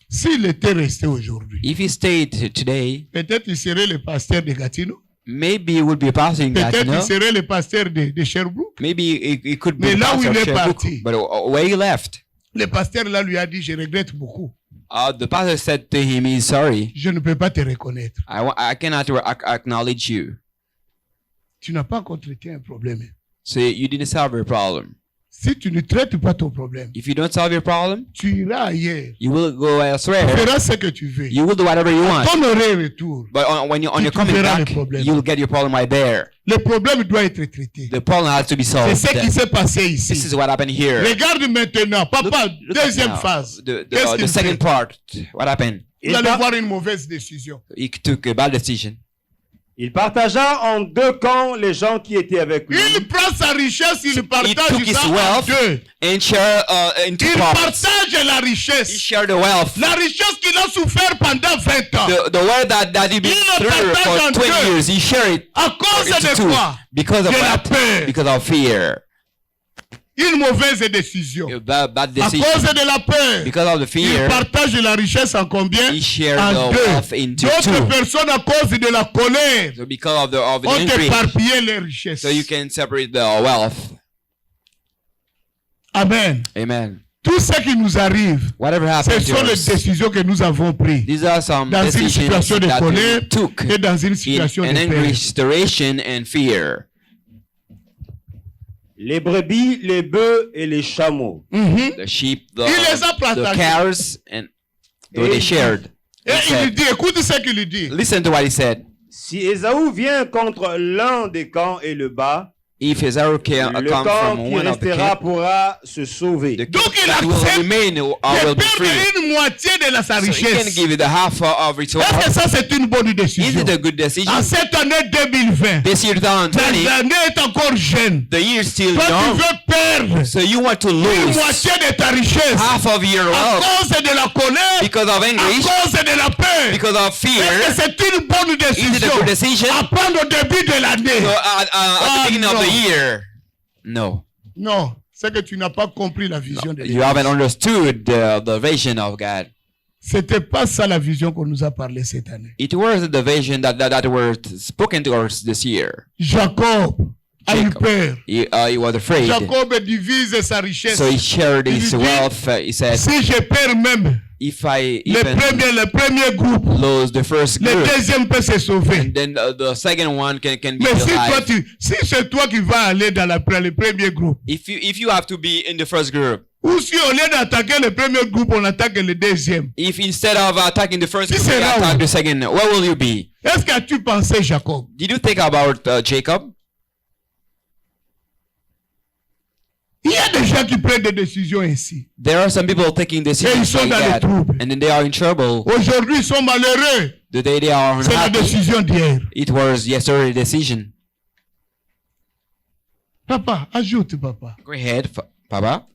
S'il était resté aujourd'hui, If you stayed today, peut-être il serait le pasteur de Gatineau. maybe you would be a pastor in Peut-être il Gatineau. serait le pasteur de Sherbrooke. Maybe it could be Mais the là où pastor il of est Sherbrooke. parti. But where he left, Le pasteur là lui a dit, je regrette beaucoup. the pastor said to him, he's sorry. Je ne peux pas te reconnaître. I cannot acknowledge you. Tu n'as pas entretenu un problème. So you didn't solve your problem. Si tu ne traites pas ton problème, If you don't solve your problem, tu iras ailleurs. you will go Tu elsewhere. feras ce que tu veux. You will do whatever you want. Ton oreille retour. But when you're Tu coming verras back, le problème. you'll get your problem right there. Le problème doit être traité. The problem has to be C'est solved. ce qui s'est passé This ici. is what happened here. Regarde maintenant. Papa, Look at deuxième now. phase. The Qu'est-ce qu'il second fait? part. What happened? Vous allez voir une mauvaise décision. He took a bad decision. Il partagea en deux camps les gens qui étaient avec lui. Il prend sa richesse, il He partage took his ça en wealth deux. and share into Il parts. partage la He richesse. shared the wealth. La richesse qu'il a souffert pendant 20 ans. The wealth that he been Il le through partage for en 20 deux. years, he shared it À cause into de two. quoi? Because of De la what? peur. Because of fear. Une mauvaise décision. A bad À decision. cause de la peur. Because of the Il fear, partage la richesse en combien? he shared En the wealth deux. into D'autres two. personnes, à cause de la colère, So because of the ont envy, éparpillé les richesses. so you can separate the wealth. Amen. Amen. Tout ce qui nous arrive, Whatever ce happened to sont les us, décisions que nous avons prises these are some dans une decisions situation de that colère we took et dans une in situation an de peur. angry situation and fear. Les brebis, les bœufs et les chameaux. The sheep, Il les a the partagés. cows, and they shared. Et He il said, dit, écoute ce qu'il dit. listen to what he said. Si Ésaü vient contre l'un des camps et le bat, If Esau can le come camp from qui one of the restera camp, pourra se sauver. the Donc, camp il that will accepte remain de will be free. perdre une moitié de sa So he can richesse. give you the half of its Est-ce que wealth. ça, c'est une bonne Is décision? it a good decision? En cette année 2020, This year 2020, l'année est encore jeune. the year is still Toi, tu young. veux perdre So you want to une lose moitié de ta richesse half of your à wealth cause de la colère, because of à anguish, cause de la peur. because of Est-ce que fear. c'est une bonne Is it a décision good decision? à prendre au début de l'année? So at the beginning of no. the year, no. Non, c'est que tu n'as pas compris la vision de You Dieu. haven't understood the vision of God. C'était pas ça la vision qu'on nous a parlé cette année. It was the vision that were spoken to us this year. Jacob a eu Jacob. peur. He was afraid. Jacob divise sa richesse. So he shared Il his dit, wealth. He said, Si je perds même if I le even premier groupe, lose the first le group, deuxième peut se sauver. and then the second one can be Mais alive. si c'est toi qui vas aller dans le premier groupe, If you have to be in the first group, ou si au lieu d'attaquer le premier groupe, on attaque le deuxième, if instead of attacking the first Qui group, you sera attack où? the second, where will you be? est-ce que tu pensé Jacob? Did you think about Jacob? Il y a des gens qui prennent des décisions ainsi. There are some people taking Et ils decisions sont like dans le that, trouble. and then they are in trouble. Aujourd'hui, ils sont malheureux. The day they are C'est la unhappy, décision d'hier. it was yesterday's decision. Papa, ajoute, papa. Go ahead, Papa.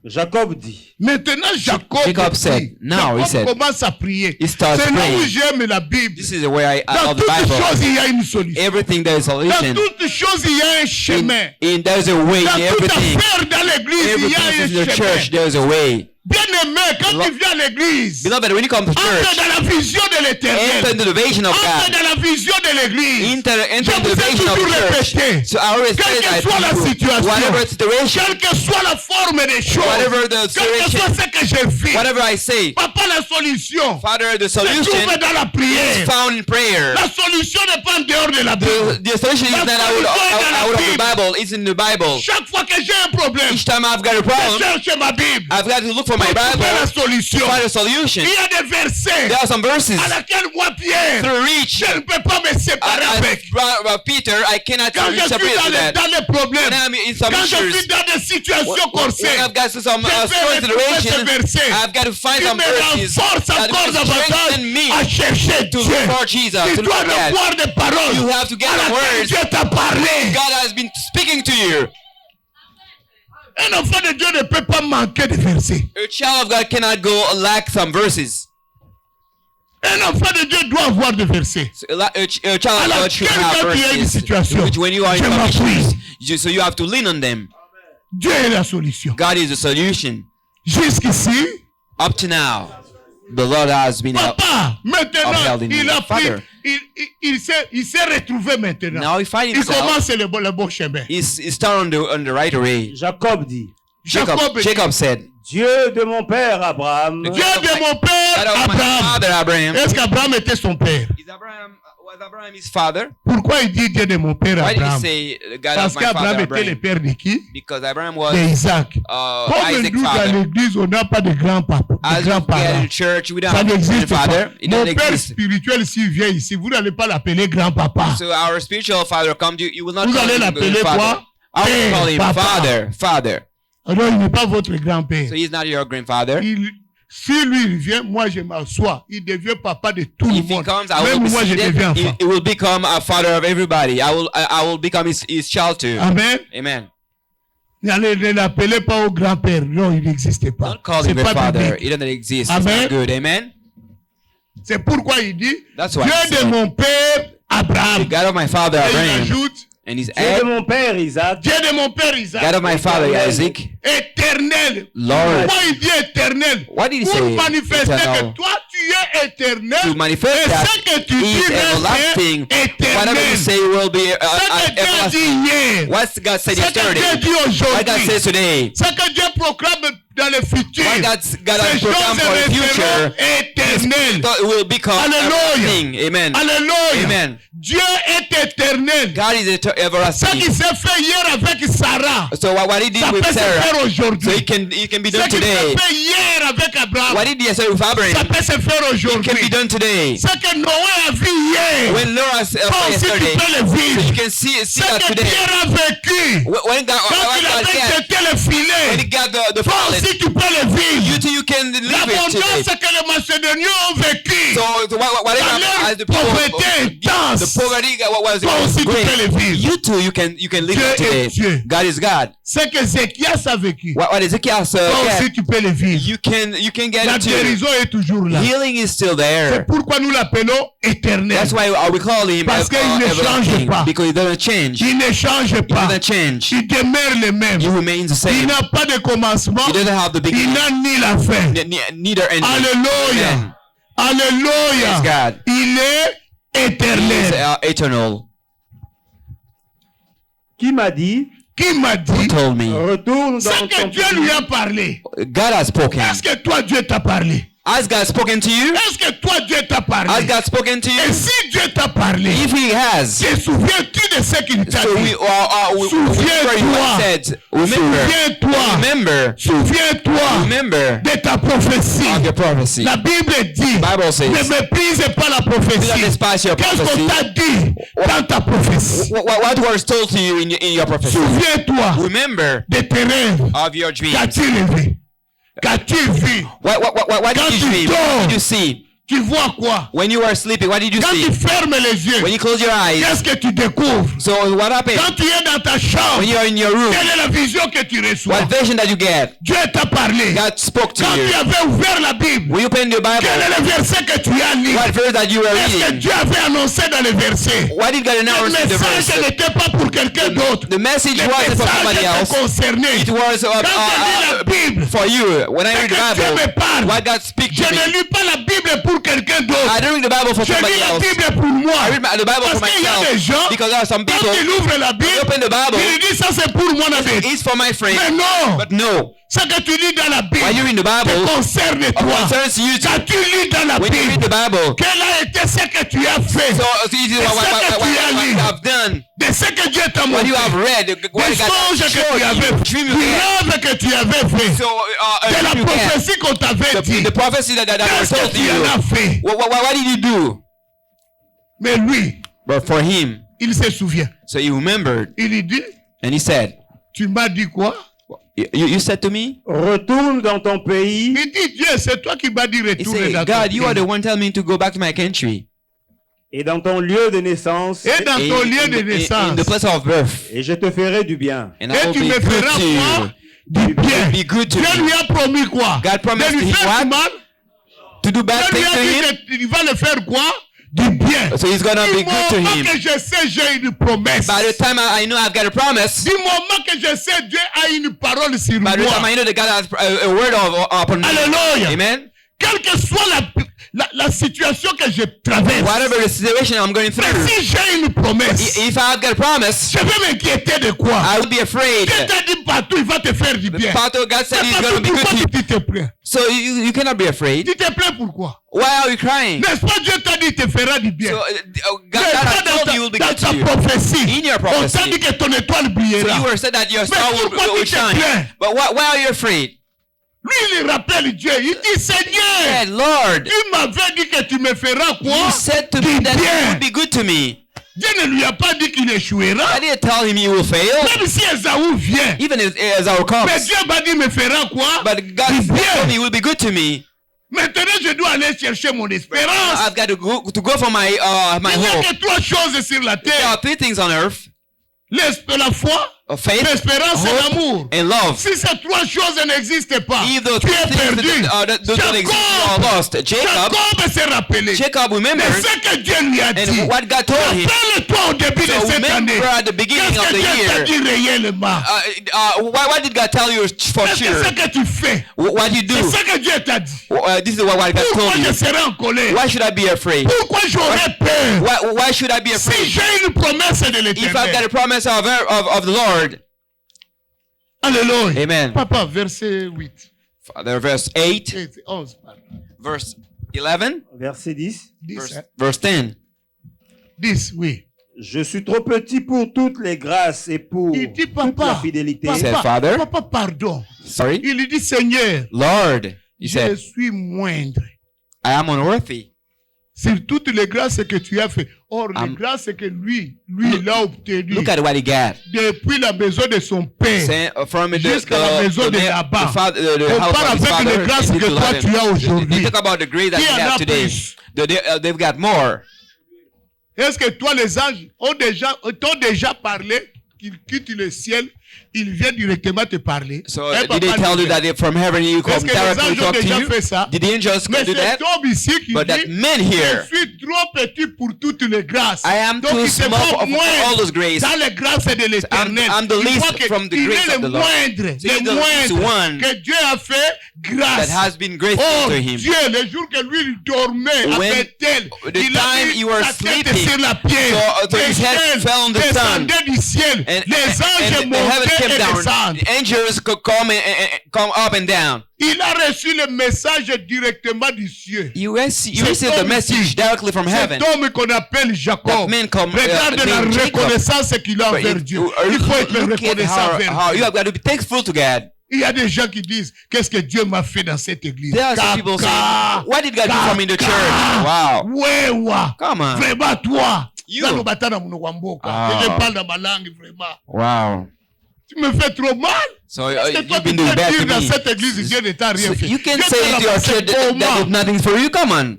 Jacob dit, Maintenant, Jacob Jacob said, prie. now he Jacob said, commence à prier. he starts C'est là où praying. j'aime la Bible. This is the way I Dans love the toutes Bible. choses, il y a une solution. Everything there is a Dans solution. toutes choses, il y a un chemin. In there's a way in Dans toute everything. affaire dans l'église, il y a Everything in un the chemin. church, there's a way. Bien-aimé, quand tu viens à l'église, Beloved, when you come to entre church, dans la vision de enter l'éternel. into the vision of Entre God. dans la vision de l'église. Enter Je into vous the ai vision of toujours the church. répété. So I always say Quelle que that soit la to you, situation, whatever situation, quelle que soit la forme des choses, whatever the quel que soit situation, ce que je vis, whatever I say, papa, la solution Father, the se trouve solution dans la is prière. found in prayer. La solution n'est pas en dehors de la Bible. The solution is not out of the Bible, it's in the Bible. Chaque fois que j'ai un problème, Each time I've got a je problem, cherche ma Bible I've got to look for my pour trouver la Bible solution. to find a solution. Il y a des versets There are some verses à laquelle moi, Pierre, through reach. je ne peux pas me séparer avec. Peter, I cannot Quand je suis separate with that. dans les problèmes, When I'm in some quand je issues, suis dans des situations corsées, when I've got some je vais strong retrouver ce situation, verset I've got to find qui some me verses renforce that encore will davantage strengthen me à chercher to Dieu. look for Jesus. Tu To dois look at avoir des paroles You have to get à the laquelle words Dieu t'a parlé. God has been speaking to you. Un enfant de Dieu ne peut pas manquer de versets. A child of God cannot go lack some verses. Un enfant de Dieu doit avoir des versets. So a child of Alors, God should have quand il y a une verses. situation, Which when you are in je some m'appuie. issues, so you have to lean on them. Dieu est la solution. God is the solution. Jusqu'ici, Up to now, the Lord has been papa, maintenant, upheld in il you. a pris, Father. il s'est retrouvé maintenant. Now he find Il himself. commence le bon chemin. He's turned on the right way. Jacob dit, Jacob said, Dieu de mon père Abraham, Dieu de mon père God of my Abraham. father Abraham. Est-ce qu'Abraham était son père? Was Abraham his father? Pourquoi il dit Dieu de mon père Why did he Abraham? say God Parce of my father qu'Abraham était le Abraham? père de qui? Because Abraham was D'Isaac. Comme Isaac's nous dans father. l'église, on n'a pas de grands-papas, As de we get grands-parents. in church, we don't Ça have a n'existe pas. grandfather. It Mon doesn't père exist. spirituel, s'il vient ici, vous n'allez pas l'appeler grand-papa. So our spiritual father come to you. You will not Vous call allez him l'appeler father. quoi? I will call him Papa. father. Alors, il n'est pas votre grand-père. So he's not your grandfather. Si lui il vient, moi je m'assois. Il devient papa de tout le If he monde. comes, I will Même be moi je deviens seated. enfant. He will become a father of everybody. I will become his child too. Amen. Amen. Ne l'appelez pas au grand-père. Non, il n'existe pas. Don't call C'est him your pas father. biblique. He doesn't exist. Amen. It's not good. Amen. C'est pourquoi il dit That's why Dieu he de said, mon père Abraham. the God of my father Et il Abraham, ajoute and his Dieu head, de mon père Isaac, Dieu de mon père Isaac. God of my father Isaac, Éternel. Lord. Pourquoi il dit éternel? What did he Pour say? manifester Eternal. que toi tu es éternel. To manifest Et that ce que tu he is dis everlasting. est Whatever you éternel. say will be Ce que Dieu everlasting. dit hier. What God said Ce que Dieu yesterday, dit what God aujourd'hui. says today, Ce que Dieu proclame dans le futur. what God has Ces programmed choses for the resteront future, éternelles. thought will become Alléluia. everlasting. Amen. Alléluia. Amen. Dieu est éternel. God is Ce qui everlasting. s'est fait hier avec Sarah, So what he did ça with peut se Sarah, faire so aujourd'hui. it can be Ce done qui s'est today. fait hier avec Abraham, What he did yesterday with ça Abraham, peut se faire it can be aujourd'hui. done today. Ce que Noé a vu hier, When Laura said toi aussi tu yesterday, peux le so vivre. you can see Ce that que today. Pierre a vécu, When God, quand il avait jeté le when filet, he got the toi fallen, aussi tu peux le you vivre. too, you can live it L'abondance today. que les Macédoniens ont vécu, So whatever dans leur as the people, pauvreté intense, the poverty was toi aussi tu peux great. le vivre. You too, you can live Dieu it today. est Dieu. God is God. Ce que Ézéchias a vécu, What Ezekiel toi said, aussi tu peux le vivre. you can get La it too. guérison est toujours là. Healing is still C'est there. pourquoi nous l'appelons éternel. That's why we call him Parce qu'il ne change everlasting, pas. because he doesn't change. Il ne change He pas. doesn't change. Il demeure le même. He remains the Il same. n'a pas de commencement. He doesn't have the Il beginning, n'a ni la fin. neither ending. Alléluia. Amen. Alléluia. Praise God. Il est He is éternel. eternal. qui m'a dit, Qui m'a dit Who told me? retourne ce dans que ton Dieu pays. lui a parlé? God has spoken. Est-ce que toi Dieu t'a parlé? Has God spoken to you? Est-ce que toi Dieu t'a Has parlé? God spoken to Et you? si Dieu t'a parlé, If he has, te souviens-tu de ce qu'il t'a so we dit? remember you Souviens-toi. said, remember, Souviens-toi. remember, Souviens-toi remember de ta prophétie. of your prophecy. La Bible dit, Bible says, ne méprise pas la do not prophétie. despise your Qu'est-ce prophecy. qu'on t'a dit dans ta prophétie? What was told to you in your prophecy? Souviens-toi Remember de tes rêves. of your dreams. Qu'as-tu rêvé? Qu'as-tu vu? What Quand did tu you dream? dors, What did you see? Tu vois quoi? When you were sleeping, what did you Quand see? tu fermes les yeux, When you close your eyes, qu'est-ce que tu découvres? so what happened? Quand tu es dans ta chambre, When you are in your room, quelle est la vision que tu reçois? what vision that you get? Dieu t'a parlé. God spoke to Quand tu you. avais ouvert la Bible, When you opened your quel Bible, est le verset que tu as lu? what verse that you were Est-ce que reading? Dieu avait annoncé dans le verset? What did God Le announce in the message verse? n'était pas pour quelqu'un d'autre. The message Le wasn't for somebody message else. était concerné. It was Quand je lis la Bible, for you. When I c'est read que the Dieu me Bible, parle. what God speaks Je to me. ne lis pas la Bible pour quelqu'un d'autre. I don't read the Bible for Je somebody lis la else. Bible pour moi. I read the Bible for Parce qu'il y a des myself. gens, Because there are some quand people, ils ouvrent la they Bible, open the Bible, ils disent ça c'est pour moi David. it's for my friend. Mais non, But no, ce que tu lis dans la Bible when you read the Bible, te concerne it toi. concerns you too. Quand tu lis dans la When you read Bible, the Bible, quel a été ce que tu as fait? so this is what you have done, De ce que Dieu t'a what montré. you have read, what Des God songes que showed tu avais you, fait. dream Du you get. rêve que tu avais fait. So De la dream you get. prophétie qu'on t'avait dit. The prophecy that was Qu'est-ce told que to tu en you. as fait? What did you do? Mais lui, But for him, il se souvient. so he remembered, Il lui dit, and he said, tu m'as dit quoi? you said to me? retourne dans ton pays Il dit, Dieu, c'est toi qui m'as dit He retourner said, dans ton God, you are the pays. one telling me to go back to my country. et dans ton lieu de naissance, Et dans ton lieu de In naissance. the place of birth. et je te ferai du bien. And I Et will tu be me good feras to you. quoi? Du bien. Be good to Dieu me. lui a promis quoi? God promised De lui to him faire what? du mal. To do bad Dieu lui things a to dit him. qu'il va le faire quoi? Du bien. So he's gonna be Du good to moment him. que je sais, j'ai une promesse. By the time I know I've got a promise, Du moment que je sais, Dieu a une parole sur by the time moi. I know that God has a word upon me. Alléluia. Amen. Quelle que soit la situation que je traverse. Whatever the situation I'm going Mais through, si j'ai une promesse, if I've got a promise, je vais m'inquiéter de quoi? I will be afraid. Dieu t'a dit partout, il va te faire du bien. Part of God said Mais he's partout, going to be good pourquoi to you. tu te plains? So you cannot be afraid. Tu te plains pourquoi? Why are you crying? N'est-ce pas Dieu t'a dit il te fera du bien? So God Mais has pas told you will be dans good to ta you. prophétie. In your On prophecy. t'a dit que ton étoile So brillera. you were said that your star will pourquoi tu te shine. plains? But why are you afraid? Lui, il rappelle Dieu. Il dit, Seigneur, Yeah, Lord, tu m'avais dit que tu me feras quoi? you said to Du me that you bien. would be good to me. Dieu ne lui a pas dit qu'il échouera. I didn't tell him he will fail. Même si Esaü vient. Even as I will come. Mais Dieu m'a dit, me fera quoi? But God Du told me bien. he will be good to me. Maintenant, je dois aller chercher mon espérance. I've got to go for my Il n'y a hope. que 3 choses sur la There terre. are 3 things on earth: La foi, faith, l'espérance et hope, l'amour. and love. Si ces 3 choses n'existent pas, If those tu es things perdu. that don't exist, you are lost. Jacob s'est rappelé. Jacob Mais remembered, ce que Dieu lui a dit. and what God told him. Rappelle-toi au début de So cette année. remember at the beginning Qu'est-ce of que the Dieu t'a year. dit réellement? What did God tell you for Qu'est-ce sure? que tu fais? What you do? C'est ce que Dieu t'a dit. This is what God Pourquoi told je you. serai en colère? Why should I be afraid? Pourquoi j'aurais peur? Why should I be Si afraid? j'ai une promesse de If I've got l'Éternel. a promise of the Lord. Alléluia. Amen. Papa, verset 8. Father, verse 8, 11. verse 11, Verset 10. 10, verse 10. 10, oui. Je suis trop petit pour toutes les grâces et pour Il dit, toute la papa, fidélité. said, papa, Father. papa, pardon. Sorry? Il dit, Seigneur, Lord, he je said, suis moindre. I am unworthy. Sur toutes les grâces que tu as fait. Or, les grâces que lui, il a obtenues Look at what he got. depuis la maison de son père. Saying, from Jusqu'à la maison de Laban. Compare house of his avec les father, grâces and que into toi heaven. tu as aujourd'hui. You talk about the grace that Qui you en a have today. plus? They've got more. Est-ce que toi, les anges t'ont déjà parlé qu'ils quittent le ciel, ils viennent directement te parler? So Eh, did they papa, tell you nous- that from heaven you come Est-ce que les directly anges ont talk to déjà you? fait ça? Did the angels Mais do c'est that? Job ici qui But that dit, men je here, suis trop petit pour toutes les grâces. I am Donc too il se small voit for all moindre those graces. dans les grâces de l'Éternel. I'm the Il least voit que from the il grace est of le the Lord. moindre, So he's the least le moindre one que Dieu a fait grâce. that has been grateful Oh to him. Dieu, le jour que lui il dormait à When Bethel, the il a time mis you were sa tête sleeping, sur la pierre. so his head fell on the sun. Descendait du ciel. And, Les anges and the heaven montaient came et down. descendent. The angels could come come up and down. Il a reçu le message directement du ciel. You Cet received the homme message ici, directly from heaven. Cet homme qu'on appelle Jacob. That man Regarde la named Jacob. reconnaissance qu'il a But envers Dieu. Il faut être look at reconnaissant envers how you Dieu. have got to be thankful to God. Il y a des gens qui disent, qu'est-ce que Dieu m'a fait dans cette église? There are some people saying, what did God do for me in the church? Wow. Wewa. Come on. Vraiment toi. You. Dans le batana mouno wa mboka. Ah. Je parle dans ma langue vraiment. Wow. Tu me fais trop mal. So Est-ce que toi you've tu been doing peux bad dire to dans me. cette église, Dieu ne t'a rien So fait. you can Dieu say t'a to your ramassé church that comment? did nothing for you. Come on.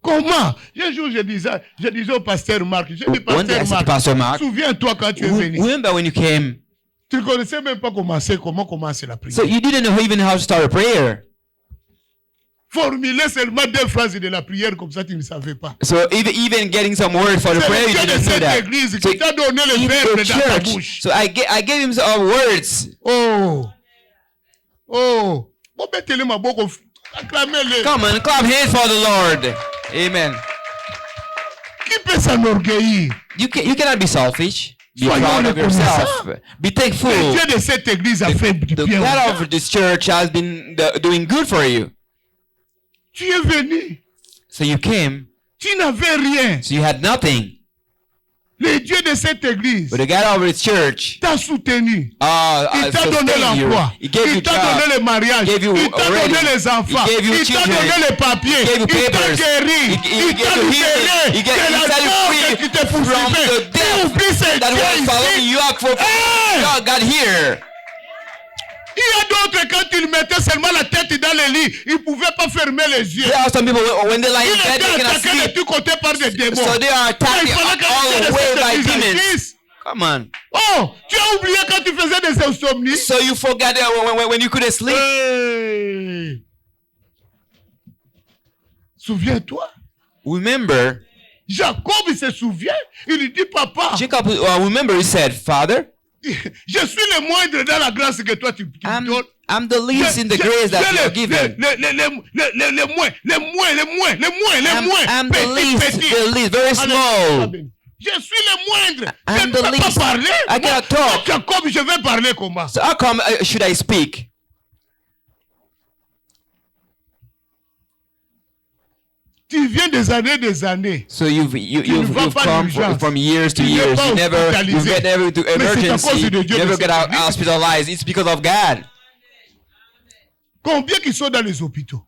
Comment? Un jour, je disais au pasteur Marc, je dis, One day I pasteur said to Pastor Mark, souviens-toi quand tu es venu. remember when you came? Tu ne connaissais même pas comment commencer la prière. So you didn't know even how to start a prayer. Formuler seulement 2 phrases de la prière comme ça, tu ne savais pas. So even getting some word for the C'est prayer, le you Dieu de didn't know cette that. église So qui t'a donné le in verbe the dans ta church, bouche. so I gave him some words. Oh. Bon, mettez-le ma bouche, acclamez-le. Come on, clap hands for the Lord. Amen. Qui peut s'enorgueillir? You cannot be selfish. Be Soyons proud of yourself. reconnaissants. Be thankful. Le Dieu de cette église a fait du The bien. God of this church has been doing good for you. Tu es venu. So you came. Tu n'avais rien. So you had nothing. Le Dieu de cette église But the God of this church t'a soutenu. Il t'a donné sustained you. l'emploi. He gave you Il t'a job. donné le mariage. He gave you Il t'a already. donné les enfants. He gave you Il t'a children. donné les papiers. He gave you Il t'a papers. guéri. He Il t'a gave you libéré healing. He de la set you mort free qui te from poursuivait. the Tu oublies death ce that Dieu was following ici. you up for Hey! God got here. Il y a d'autres, quand ils mettaient seulement la tête dans le lit, ils ne pouvaient pas fermer les yeux. There are some people when they lie Ils in bed they étaient cannot attaqués de sleep. tous côtés par des démons. So they are Il attacked fallait que all le Dieu the de way cette by église demons. agisse. Come on. Oh, tu as oublié quand tu faisais des insomnies. So you forgot when you couldn't sleep. Hey. Souviens-toi. Remember, Jacob il se souvient. Il lui dit, papa, Jacob, remember he said, Father, je suis le moindre dans la grâce que toi tu me donnes. I'm the least in the grace that you are given. Les moins. I'm the Petit. least, very small. Je suis le moindre. I'm Je ne the peux pas least. parler. I cannot talk. Jacob, je vais parler comment? So how come should I speak? Tu viens des années. So you've vas pas come d'urgence. from years to Tu n'es years. pas You never hospitalisé. to Mais c'est à cause emergency. de Dieu You never de get cette out église. hospitalized. It's because of God. Combien qui sont dans les hôpitaux?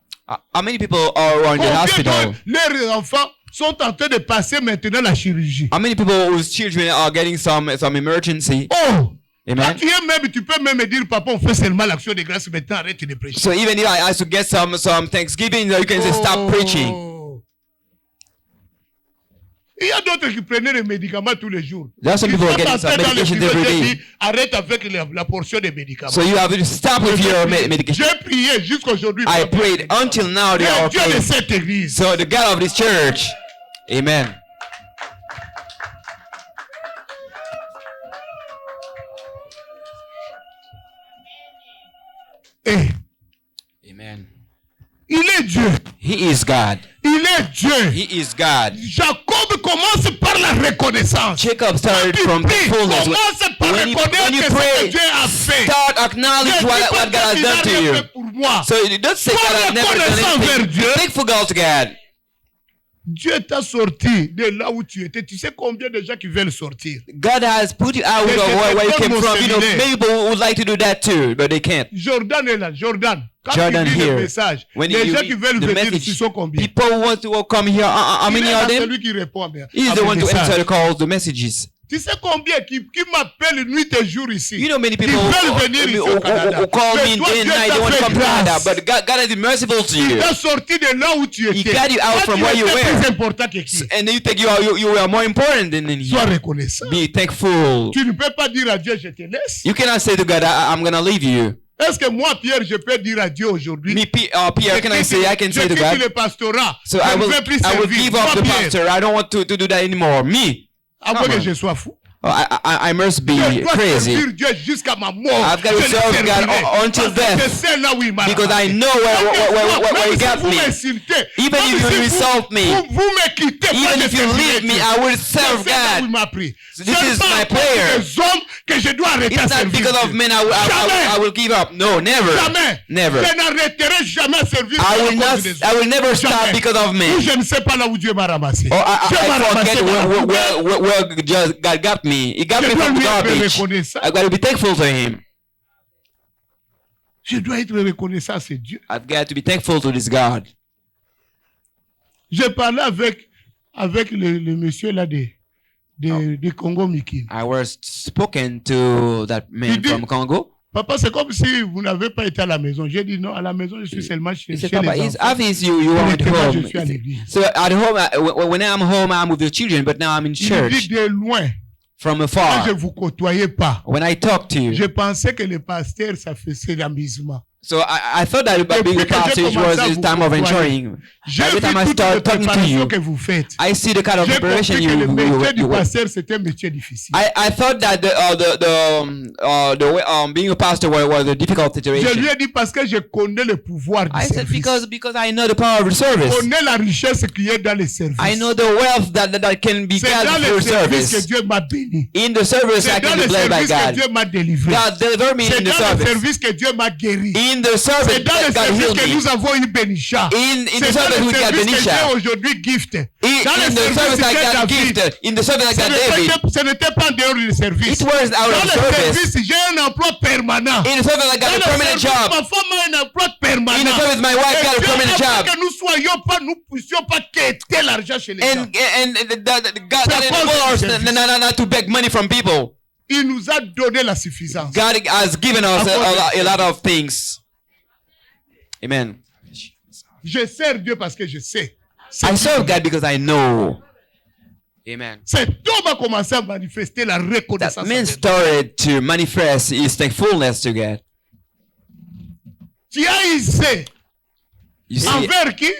How many people are in the Combien hospital? leurs enfants sont en train de passer maintenant la chirurgie? How many people whose children are getting some emergency? Oh, Amen. Quand tu es même, tu peux même dire, papa, on fait seulement l'action de grâce, maintenant arrête de prêcher. So even if I ask to get some thanksgiving, you can say stop preaching. Il y a d'autres qui prenaient les médicaments tous les jours. There are some people who are getting some medication every day. Arrête avec la portion des médicaments. So you have to stop with your medication. J'ai prié jusqu'aujourd'hui. I prayed until now they are Dieu de okay. cette église. So the God of this church. Amen. Eh, Amen. il est Dieu. He is God. Il est Dieu. He is God. Jacob commence par la reconnaissance. Jacob started from the fullness. Commence par When you reconnaître ce que pray, Dieu a fait. start acknowledge what God has done to you. Pour moi. So you don't say God has never done anything. Be thankful God to God. Dieu t'a sorti de là où tu étais. Tu sais combien de gens qui veulent sortir? God has put you out of where you came from. You know, many people would like to do that too, but they can't. Jordan est là. Jordan. Quand Jordan tu lis here. le message, When les you gens qui read veulent the venir, message, ils sont combien? people who want to come here. How many are C'est there? lui qui répond. He's the one to answer the calls, the messages. Tu sais combien qui m'appellent nuit et jour ici? You know many people Ils veulent venir ici au Canada. who call Mais me toi, day and Dieu night. t'a They want to fait come to Canada, grâce. but God has been merciful to Il you. t'a sorti de là où tu étais. He got you out Toi, from tu where you étais were. plus important que qui? And then you think you are more important than Sois him. reconnaissant. Be thankful. Tu ne peux pas dire à Dieu, je te laisse. You cannot say to God, I'm going to leave you. Est-ce que moi, Pierre, je peux dire à Dieu aujourd'hui? Me, Pierre, can I say to je God? quitte le pastorat. So je I ne veux plus will servir. give Moi, up the Pierre, pastor. I don't want to do that anymore. Me. avant Come que on. je sois fou. Oh, I must be Je dois crazy. servir Dieu jusqu'à ma mort. I've got to Je le serve God servirai. until Parce que death. je sais là où il m'a Because I ramassé. know where Même he si got vous me. m'insultez, Even même if si you insult me, vous me quittez, moi Even je if you servirai leave me, Dieu. I will Je serve sais là où il God. m'a pris. So this is C'est my pas prayer. pour les hommes que je dois arrêter à It's not servir because of Dieu. men Jamais. I will give up. No, never. Jamais. Never. Je n'arrêterai jamais à servir I Dieu will à not. cause des I hommes. will never stop Jamais. because of Ou men. je ne sais pas là où Dieu m'a ramassé. Or Dieu m'a I ramassé forget dans la poubelle. where God got me. He got Je me dois from the lui être garbage. reconnaissant. I've got to be thankful to Him. Je dois être reconnaissant à ce Dieu. I've got to be thankful to this God. J'ai parlé avec le monsieur là de Congo Mikin. I was spoken to that man Il dit- from Congo. Papa, c'est comme si vous n'avez pas été à la maison. J'ai dit non, à la maison, je suis seulement chez, He said, chez Papa, les it's enfants. obvious you Mais weren't maintenant, je home. suis à l'église. So at home, when I'm home, I'm with the children, but now I'm in Il dit church de loin, from quand afar. je ne vous côtoyais pas, When I talk to je you, pensais que le pasteur, ça faisait l'amusement. so I thought that being a Depuis que pastor j'ai it commencé was à his vous time of côtoyer, enjoying. J'ai Every vu time I toute la start talking to préparation you, que vous faites. I see the kind of J'ai preparation compris que le métier du you pasteur, c'était un métier difficile. I thought that being a pastor was a difficult Je lui situation. ai dit parce que je connais le pouvoir du I said service. because I know the power of the Je service. connais la richesse qu'il y a dans les services. I know the wealth that can be C'est dans gathered les through services que service. Dieu m'a béni. In the service, I C'est dans can be les blessed by services que God. Dieu m'a délivré. God deliver me C'est in the dans les service. services que Dieu m'a guéri. In the service, C'est dans les God services healed que me. nous avons eu Benisha. In the C'est dans service, les we got services que Benisha. Dieu aujourd'hui gift. Dans In les the service, services I que got David. gifted. In the service, I Ce got David. ce n'était pas en dehors du service. It was out Dans of les service. services, j'ai un emploi permanent. In the service, I got a Dans permanent le service, job. ma femme a un emploi permanent. In the service, my wife Et got a Dieu permanent a fait job. que nous puissions pas quêter l'argent chez les gens. And God C'est enabled pas us du service. not to beg money from people. Il nous a donné la suffisance. God has given us a lot of things. Amen. Je sers Dieu parce que je sais. I serve God because I know. Amen. Cet homme a commencé à manifester la That reconnaissance. man envers Dieu. started to manifest his thankfulness to God. Tu as essayé. You see, Envers qui?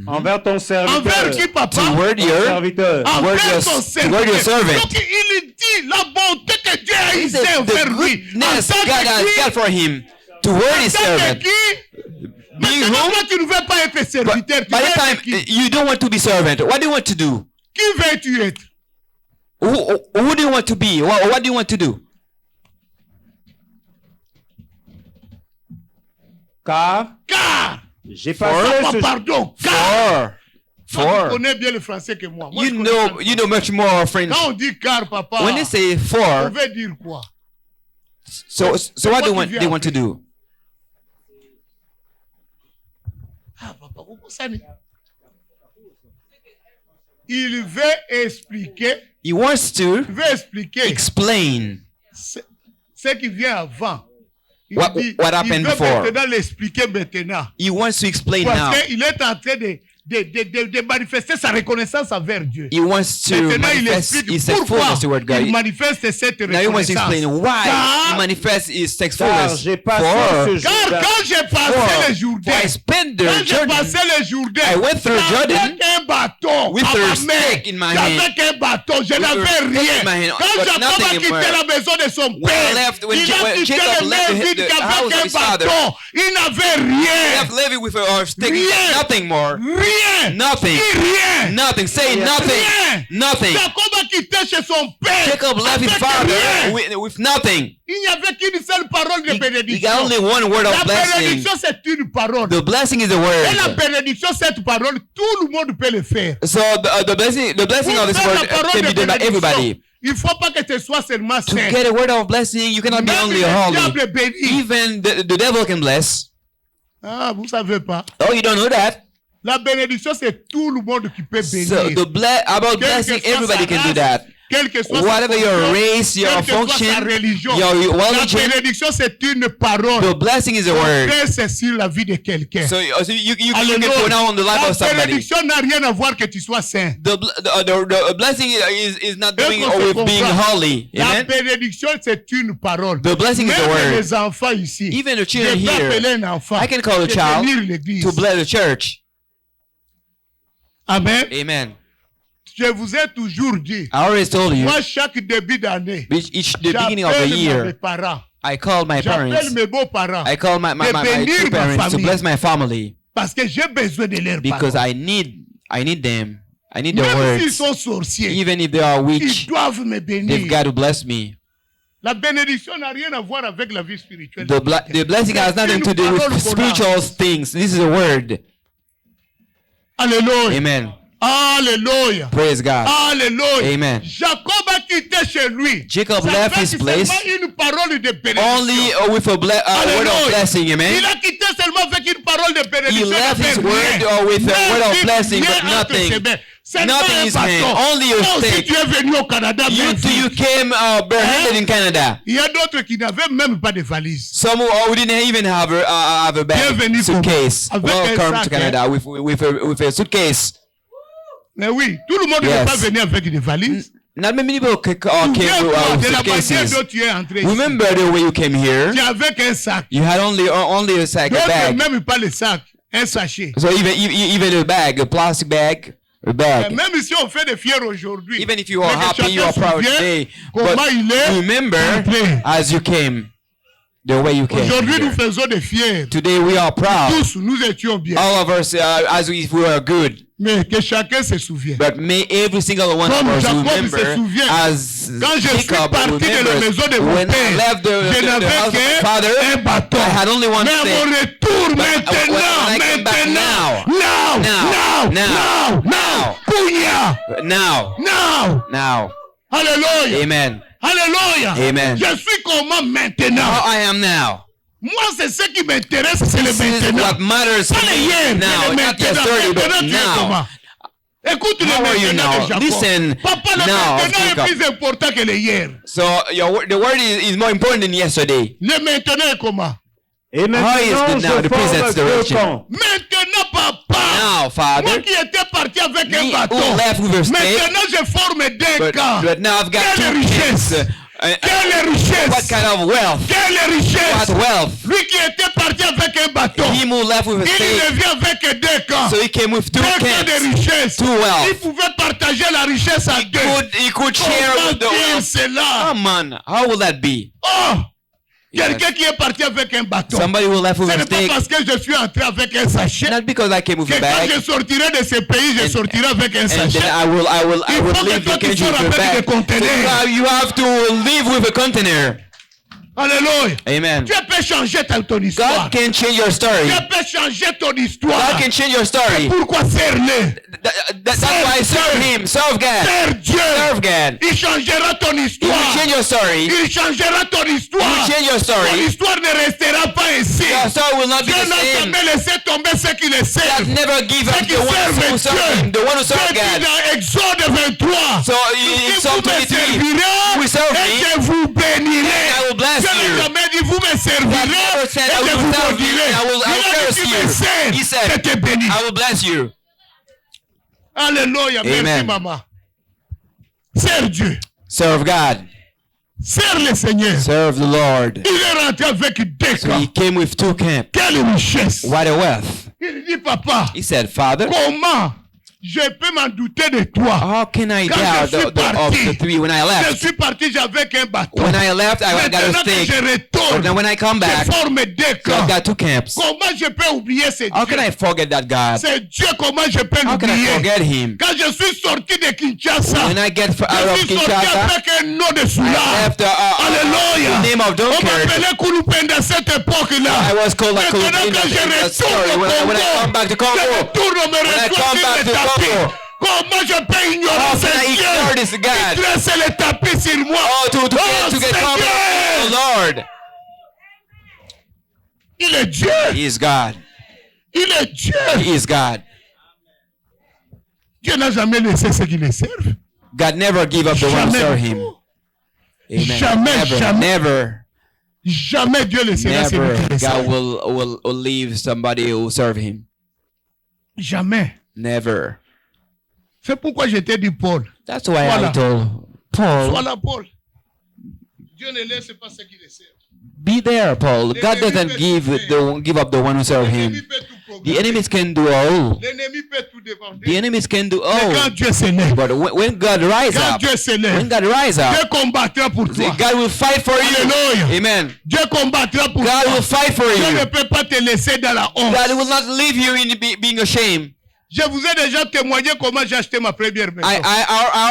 Envers ton serviteur. Envers qui, papa? toward Ton your serviteur. Toward Envers your- ton toward serviteur. your servant. Donc il dit la bonté que Dieu a essayé the envers lui. goodness En tant God has que got qui? for him toward his En tant que servant. qui? Being Maintenant, whom? toi, tu ne veux pas être But serviteur. Tu by veux the être time qui? you don't want to be servant, what do you want to do? Qui veux-tu être? Who do you want to be? What do you want to do? Car Car. j'ai Papa, passé ce... pardon. Car. Tu For. connais bien le français que moi. Moi, You je connais pas know, le you know much more French. Quand on dit car, papa, When they say on for, veut dire quoi? so what do What they want to do? Ah, papa, pourquoi ça n'est- Il veut expliquer. He wants to Il veut expliquer. explain. ce qui vient avant. Il What happened veut before? maintenant l'expliquer maintenant. He wants to explain now. Parce qu'il est en train de manifester sa reconnaissance envers Dieu. He wants to Maintenant, il manifest explique his pourquoi thankfulness toward God. il manifeste cette Now he wants to explain reconnaissance. why Car- he manifests his Car thankfulness. j'ai passé ce Car Jourdain. quand j'ai passé For le Jourdain, I spent the quand j'ai Jordan passé le Jourdain, I went through Jordan avec un bâton with à a ma main, stick in my hand. avec un bâton, je With a n'avais stick in my rien. hand, Quand but Jacob nothing a in quitté my- la maison de son When père, when il a quitté Jacob les left mains vides the house qu'avec of un his father, bâton. Il n'avait he rien. left Levi with a stick. He Rien. got nothing more. Rien. Nothing. Dis rien. Nothing. Say nothing. Rien. Nothing. Jacob a quitté chez son père. Jacob left his avec father rien. with nothing. Il n'y avait qu'une seule parole de He bénédiction. got only one word La of blessing. bénédiction, c'est une parole. The blessing is a Et la word. bénédiction, cette parole, tout le monde peut le faire. So the blessing of this Pour faire word la parole can de be done by bénédiction, everybody. il ne faut pas que ce soit seulement To saint. get a word of blessing, you cannot be Même only le holy. diable bénit. Even the devil can bless. Ah, vous ne savez pas. Oh, you don't know that? La bénédiction, c'est tout le monde qui peut bénir. So about blessing, everybody can do that. Quelle que soit Whatever sa your fonction, race, your quelle que soit function, sa religion, your la religion, bénédiction, c'est une parole. the blessing is a word. C'est sur la vie de quelqu'un. So you can Alléluia. pronounce on the life La of somebody. bénédiction n'a rien à voir que tu sois saint. The blessing is not doing qu'on se with being comprend. holy. La Amen. bénédiction, c'est une parole. The blessing is a Même word. les enfants ici. Even the Je children peux appeler here, un enfant. I can call a de child bénir l'église. to bless the church. Amen. Amen. Je vous ai toujours dit, I always told you, moi, chaque début d'année, the beginning of the j'appelle mes year, parents, I called my j'appelle parents. mes beaux-parents, I called my bénir two ma parents to famille. bless my family parce que j'ai besoin de leur because parole. I need them. I need their Même s'ils words. sont sorciers, Even if they are ils witch, doivent me they've bénir. got to bless me. La bénédiction n'a rien à voir avec la vie spirituelle. The blessing has nothing to do with spiritual things. This is a word. Alléluia. Amen. Alléluia. Praise God. Alléluia. Amen. Jacob a quitté chez lui. Jacob Ça left fait his seulement place une parole de bénédiction. only with a word Alléluia. of blessing. Amen. Il a quitté seulement avec une parole de He bénédiction. left his avec word rien. with a Même word of si blessing, rien but entre ses nothing. mains. Seulement Nothing un in his hand. bâton. Only a Toi aussi, stick. tu es venu au Canada. You même too, si- you came barehanded in Canada. Il y a d'autres qui n'avaient même pas de valise. Some who didn't even have a Bienvenue bag, suitcase. avec un Welcome sac, to Canada with a suitcase. Mais oui, tout le monde Yes. n'est pas venu avec des valises. Not many people came Souviens-toi with de la manière suitcases. dont tu es entré ici. Remember the way you came here? Tu es avec un sac. You had only a sack, a D'autres bag. même pas le sac, un sachet. So even a bag, a plastic bag, a Mais bag. même si on fait des fiers aujourd'hui, Even if you are mais que happy, you are chacun proud se today. souvient comment il est But remember entré. as you came, the way you came. Aujourd'hui, nous here. faisons des fiers. Today we are proud. Tous, nous étions bien. All of us, as if we were good. Mais que chacun se souvienne. But may every single one Comme of us Jacob remember, se souvient, as quand je suis Jacob parti de la remembers, maison de mon when I père, left je the n'avais house of my qu'un father, bâton. I had only one Mais à mon thing. retour, But maintenant, when I come back now, Pugna, now. Alléluia. Amen. Alléluia. Amen. Je suis comment maintenant? How I am now. Moi, c'est ce qui m'intéresse, c'est le This is maintenant. what matters to Pas le hier, me mais now. le Not maintenant. yesterday, Maintenant, but tu es now. comment? Écoute le How are you maintenant now? de Jacob. Listen Papa, le now of maintenant est Jacob. plus important que le hier. So the word is more important than yesterday. Le maintenant est comment? Et How is maintenant, it now? The je present forme deux direction. camps. Maintenant, papa. Now, Moi Father, qui étais parti avec un me bâton. who left with a stick, Maintenant, je forme deux camps. but now I've got Quelle two richesse. kids. Quelle richesse. What kind of wealth? Quelle richesse. What wealth? Lui qui était parti avec un bâton. Him who left with a Il stick, revient avec deux camps. so he came with two Deux camps de camps. richesse. Two wealth. Il pouvait partager la richesse à deux. He could share Comment with the dire wealth. cela? Come on, how will that be? Oh! Quelqu'un qui est parti avec un bâton. Somebody who left with Ce a n'est pas stick, parce que je suis entré avec un sachet not because I came with que a quand bag, je sortirai de ce pays, je sortirai avec un and sachet. then I will Il faut que leave toi the tu country sors with a avec des bag. conteneurs. So you have to live with a container. Alléluia. Amen. Dieu peut changer ton histoire. God can change your story. Dieu peut changer ton histoire. God can change your story. Pourquoi serre-le? That's why I serve Him. Serve God. Serre Dieu. Serve God. Il changera ton He will histoire. change your story. Il changera ton He will histoire. change your Ton story. histoire ne restera pas ici. Your story will not be Dieu the n'a same. jamais laissé tomber ceux qui le God servent. never give up Ceux qui the one servent who serve Him, Dieu. the one who serve Dieu dit God. dans Exode 23. So Si in vous Psalm me 23, servirez we serve et me, je vous bénirai. I will bless Je you. te servirai never said, I et je will vous serve you, maudirai. I will curse Tu me you. sers, He said, je te bénis. I will bless you. Alléluia, merci Amen. maman. Sers Dieu. Serve God. Sers le Seigneur. Serve the Lord. Il est rentré avec deux So camps. he came with 2 camps. Quelle richesse. What a wealth. Il dit, papa, He said, Father, comment je peux m'en douter de toi? how can I Quand doubt je suis of the 3 when I Je left? suis parti, j'avais qu'un bâton. When I left, I got a Maintenant que stake. je But retourne, then when I come back, je forme deux so I've camps. got 2 camps. Comment je peux oublier ce How can Dieu? I forget that God? C'est Dieu, comment je peux How can I l'oublier? forget him? Quand je suis sorti de Kinshasa, When I get out je of suis sorti Kinshasa, avec un nom de I soulard. left Alléluia. the name of On Dunkirk. m'appelait Kouloupenda à cette époque-là. I was called like Maintenant, Kouloupenda quand je in that story. retourne au When I come back to Congo, je Congo, retourne, on me when I reçoit come sur back le to tapis. Congo, Comment je peux ignorer how ce can I ignore Dieu this qui God? dresse le tapis sur moi? Oh, to get Seigneur, confidence in the Lord. il est Dieu. He is God. Il est Dieu. He is God. Dieu n'a jamais laissé ceux qui le servent. God never give up the one who serve him. Amen. Jamais, Never, jamais. never, Jamais Dieu laissera celui never qui le God serve. will leave somebody who serve him. Jamais. Never. C'est pourquoi je t'ai dit Paul. That's why Voilà. I told Paul, Voilà Paul. Dieu ne laisse pas ceux qui le servent. be there, Paul. God doesn't give up the one who serve L'ennemi him. peut tout The programmer. enemies can do all. L'ennemi peut tout The déborder. enemies can do Mais quand all. Dieu s'élève, But when God rise quand up, Dieu s'élève, when God rise up, Dieu combattra pour toi. God will fight for you. Alléluia. Amen. Dieu combattra pour God toi. will fight for Dieu ne you. peut pas te laisser dans la honte. God will not leave you in being ashamed. Je vous ai déjà témoigné comment j'ai acheté ma première maison. I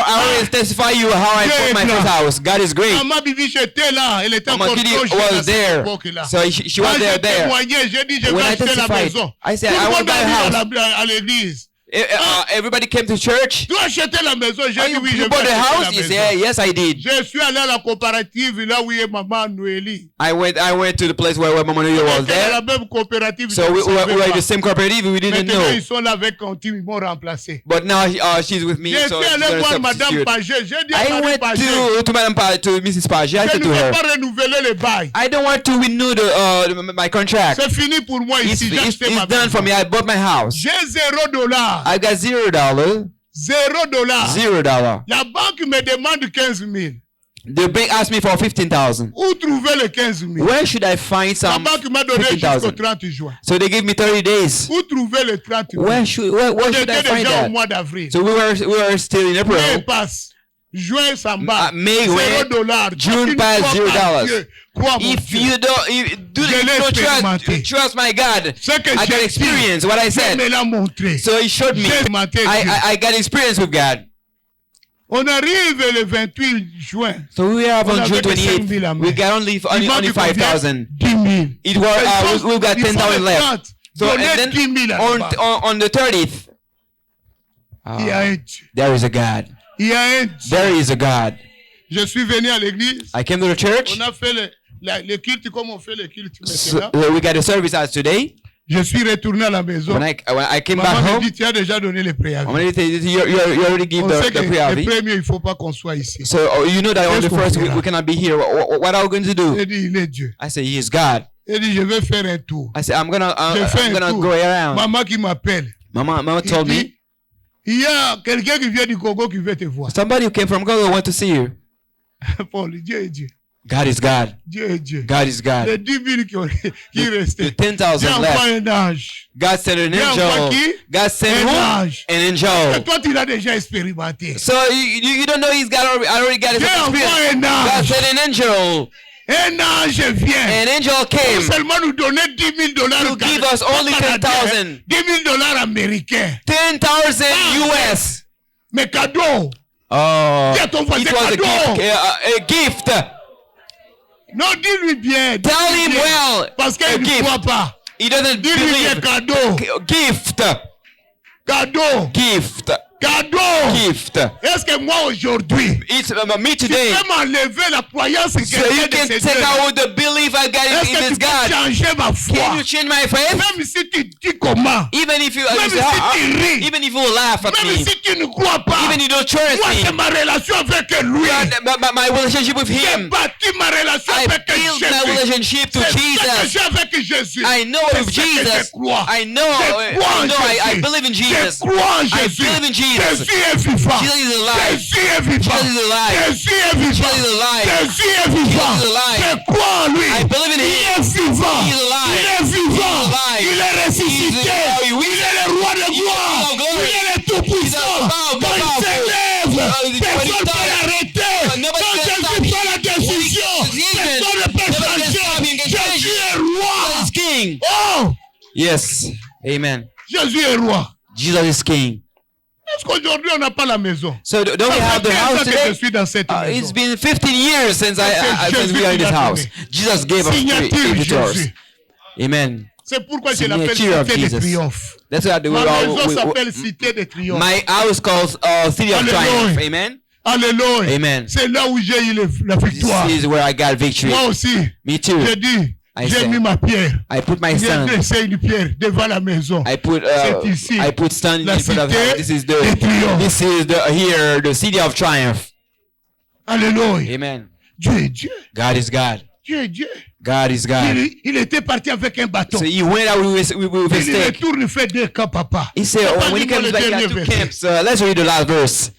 always testify you how I bought my first house. God is great. Maman Bibi, j'étais là. Elle était Mama encore Kidi trop jeune à was cette there. époque-là. So she Quand was j'ai there. témoigné, j'ai dit, je vais When I acheter la testified, maison. I said, Tout I le will monde buy a a dit house. à l'église. Everybody came to church. Tu as acheté la maison. J'ai Oh, dit oui, je you vais bought the acheter la house? You maison. say, yes, I did. Je suis allé à la coopérative là où est maman Noélie. I went to the place where Mama Nuya was C'était dans la there. même coopérative. So je ne we savais were in pas. the same cooperative. We didn't Maintenant, know. ils sont là avec Conti, ils m'ont remplacé. But now she's with me. Je So suis she's allé gonna voir Madame substitute. Pagé. J'ai dit à I Madame went Pagé, to Mrs. Page. I je said ne to veux her, pas renouveler le bail. I don't want to renew my contract. C'est fini pour moi ici. J'ai acheté ma It's done for maison. me. I bought my house. J'ai $0. I got $0. $0. $0. La banque me demande 15 000. The bank asked me for 15,000. Où trouver les 15 000? Where should I find La some banque m'a donné jusqu'au 15,000? 30 juin. So they gave me 30 days. Où trouver les 30 000? Where should On I était find déjà au that? mois d'avril. So we were still in Mai April. passe. Juin s'en bat. May went. $0. June Une passed, fois par $0. Dieu. Crois mon If Dieu. you don't Je l'ai expérimenté. trust my God, Ce que I got j'ai experience. dit, What I Dieu said. me l'a montré. So he showed me. J'ai expérimenté Dieu. I got experience with God. On arrive le 28 juin. So we have On on June avait que 5 000 28th. à We mettre. got only Il manque 5,000. 10 000. It was we've got 10,000 left. So Donnez and 10 000 then à la banque. on the 30th, Il y a un Dieu. there is a God. Il y a un Dieu. There is a God. Je suis venu à l'église. I came to the church. On a fait le culte comme on fait le culte So, maintenant. we got a service as today. Je suis retourné à la maison. When I came back Maman me home, dit, tu as déjà donné les préavis. I'm going to tell you, you already give On sait the que les pre-avis. premiers, il ne faut pas qu'on soit ici. So you know that on the Qu'est-ce qu'on first fera? we cannot be here. What are we going to do? Il dit, il est Dieu. I say, He is God. Il dit, je vais faire un tour. I said, I'm gonna Je fais un tour. go around. Maman qui m'appelle. Mama Il told me dit, il y a quelqu'un qui vient du Congo qui veut te voir. somebody who came from Congo want to see you. Paul, Dieu est Dieu. God is God. Dieu est Dieu. God is God. Les 10 000 qui The restaient. 10,000 Dieu envoie left. un ange. God sent an Dieu envoie angel. qui? God sent Un who? ange. An Et angel. toi, tu l'as déjà expérimenté. So you don't know he's got already got his Dieu envoie experience. un God ange. sent an angel. Un ange vient. An angel Pour came seulement nous donner 10 000 to give us only 10,000. 10 000 américains. 10,000 US. Mais cadeau. Oh, Dis à ton voisin it was cadeau. a gift. Non, dis-lui bien. Tell dis-lui him bien. well. Parce A qu'il ne gift. croit pas. He doesn't Dis-lui bien believe. cadeau. Gift. Cadeau. Gift. Cadeau. gift. Est-ce que moi aujourd'hui, It's me tu today. peux m'enlever la croyance que So j'ai you de can ces take dieux? out the belief I got Est-ce in que this tu peux God. changer ma foi? Can you change my faith? Même si tu dis comment, Even if you, même si tu ris, even if you laugh at même me, si tu ne crois pas, even you don't trust moi c'est me, ma relation avec lui. my relationship with J'ai Him, bâti ma relation I avec built my Jésus. relationship to C'est ce que Jesus. j'ai avec Jésus. I know C'est with ce que je Jesus. crois. I know, Je crois en I Jésus. believe in Jesus. Je crois en I Jésus. believe in Jesus. Jésus est vivant. Jesus is alive. Jésus est vivant. Jesus is alive. Jésus est vivant. Jesus is alive. Jésus est vivant. Jesus is alive. Je crois en lui. I believe in Il Him. est vivant. He is alive. Il est vivant. He is alive. Il est ressuscité. He is- Il est le roi de gloire. of glory. Il est le tout-puissant. He is powerful, Quand il powerful. s'élève, When he personne ne peut talks, l'arrêter. nobody Quand can stop Jésus him. prend la décision, When he personne ne peut nobody can changer. stop him, can change. Jésus est roi. Jesus is King. Oh, Yes. Amen. Jésus est roi. Jesus is King. Est-ce qu'aujourd'hui on n'a pas la maison? So don't we Ça have fait the 15 ans house que je today? suis dans cette It's maison. been 15 years since since we are in this house. Jesus gave us Signature it to us. Jésus. Amen. C'est pourquoi je l'appelle Signature of Cité de Jesus. Triomphe. That's why Ma maison s'appelle Cité de Triomphe. my house calls City of Hallelujah. Triumph. Amen. Alléluia. Amen. C'est là où j'ai eu la victoire. This is where I got victory. Moi aussi, Me too. j'ai dit, I j'ai said, mis ma pierre. I put my J'ai son. laissé une pierre devant la maison. C'est ici, I put son la in front of cité house. This is de triomphe. this is here the city of triumph. Alléluia. Amen. Dieu est Dieu. God is God. Dieu est Dieu. God is God. Il était parti avec un bâton. So he went out with a Il stake. retourne, il fait 2 camps, papa. He said, Papa, when he dis-moi comes le back, he dernier had 2 verset. camps. Let's read the last verse.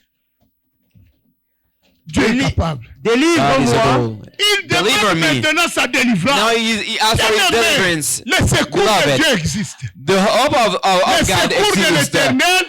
Dieu est capable. God is Délivre-moi. able. Il Deliver demande me. maintenant sa délivrance. Now he asked for his deliverance. Le secours de Beloved, Dieu existe. the hope of Le God secours de exists. l'éternel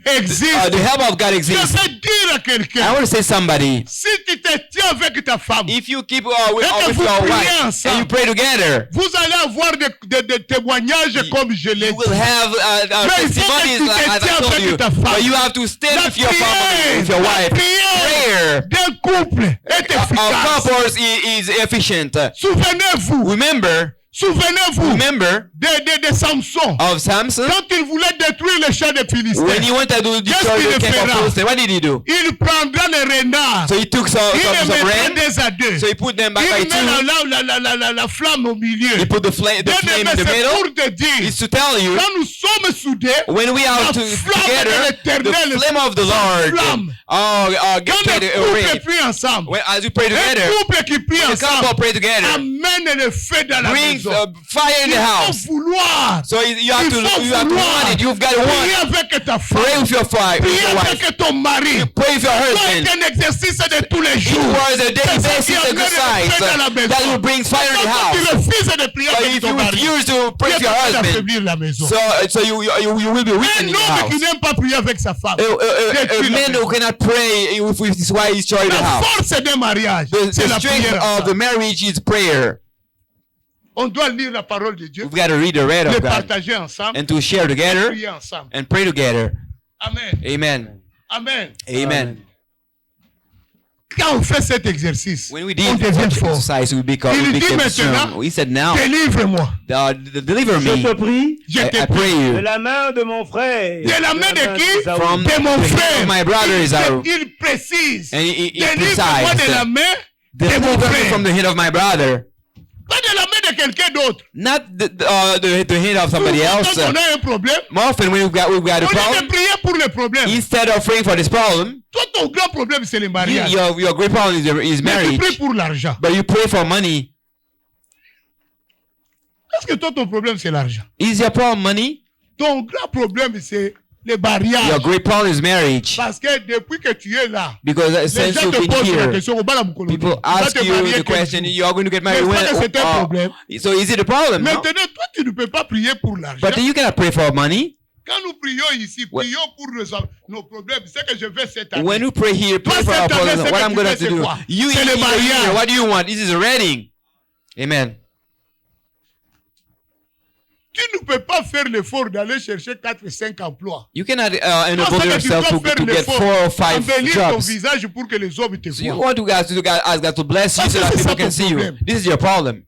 existe. The help of God Je exists. vais dire à I quelqu'un, want to say somebody, si tu te tiens avec ta femme, if you keep with que vous your priez wife ensemble, and you pray together, vous allez avoir des témoignages comme je l'ai you will dit. have Mais il faut que testimonies tu te as I tiens told avec you. ta femme. But you have to stand La with your family, with your prière, wife. la prière Prayer d'un couple est of efficace. couples is efficient. Souvenez-vous, Remember de Samson. of Samson Quand il voulait détruire le champ des when Philistins, he went to destroy qu'il the camp of fera? Philistine. What did he do? il prendra les renards. So he took some Il les mettra rain. 2 à 2. So he put them back by Il met two. la flamme au milieu. He put the flame in the C'est middle. pour te dire, It's to tell you quand nous sommes soudés, when we are la flamme de together, l'Éternel, the flame of the Lord flamme. get quand les a couples rain. prient ensemble, When, as you pray together, un couple qui prie when the couple ensemble, pray together, amène le feu dans la brings maison. fire in Il the faut house. vouloir. So you have Il to faut want it. You've got to prier want it. avec ta Pray femme. with your Prier wife. avec ton mari. Pray with your husband. C'est un exercice de tous les It jours. was a daily C'est ça basis qui amène le exercise feu dans la maison. that will bring fire in the Quand tu house. refuses de prier But avec if ton you mari, refuse to pray with tu your vas husband, affaiblir la maison. so you will be weak Un in the homme qui house. n'aime pas prier avec sa femme. A détruit la man maison. who cannot pray with his wife destroy the La house. force d'un mariage, The c'est la strength prière. of the marriage is prayer. On doit lire la parole de Dieu, We've got to read the word le of God partager ensemble, and to share together prier ensemble. and pray together. Amen. Amen. Amen. Amen. Quand on fait cet exercice, When we on did devient fort. exercise, we become Il dit strong. maintenant, He said, now, délivre-moi. deliver Je te me. prie Je te I prie. pray de you. la main de mon frère. De la main de qui? From De mon the hand frère. of my brother Esau. Il précise. And he Délivre-moi de la precised. main de mon Deliver me frère. from the hand of my brother. Pas de la main de quelqu'un d'autre. Not the hand of somebody else. Quand on a un problème, More often when we've got a au lieu de problem, prier pour le problème, instead of praying for this problem, toi ton grand problème c'est le mariage. your great problem is Mais tu marriage. pries pour l'argent. But you pray for money. Est-ce que toi ton problème c'est l'argent? Is your problem money? Ton grand problème c'est le Your mariage. great problem is marriage. Parce que depuis que tu es là, Because les since gens you've te been posent la here, question, Obala Mukolo, people tu vas ask te you marier the quel question, jour? you're going to get married Mais when? ça, c'est un problème. So is it a problem? No? Maintenant, toi tu ne peux pas prier pour l'argent. But you cannot pray for money. Quand nous prions ici, prions pour nos problèmes. C'est que je vais cette année. When we pray here, pray Toi, for our cette année, problems. c'est What que I'm tu going fais, to c'est do? quoi? You C'est le here, mariage. what do you want? This is a wedding. Amen. Tu ne peux pas faire l'effort d'aller chercher 4 ou 5 emplois. You cannot Toi, enable c'est que tu yourself dois faire to get l'effort 4 or 5 embellir ton jobs. visage pour que les hommes te So you voient. want to ask God to bless you Parce so que that c'est ça people can ton see you. problème. This is your problem.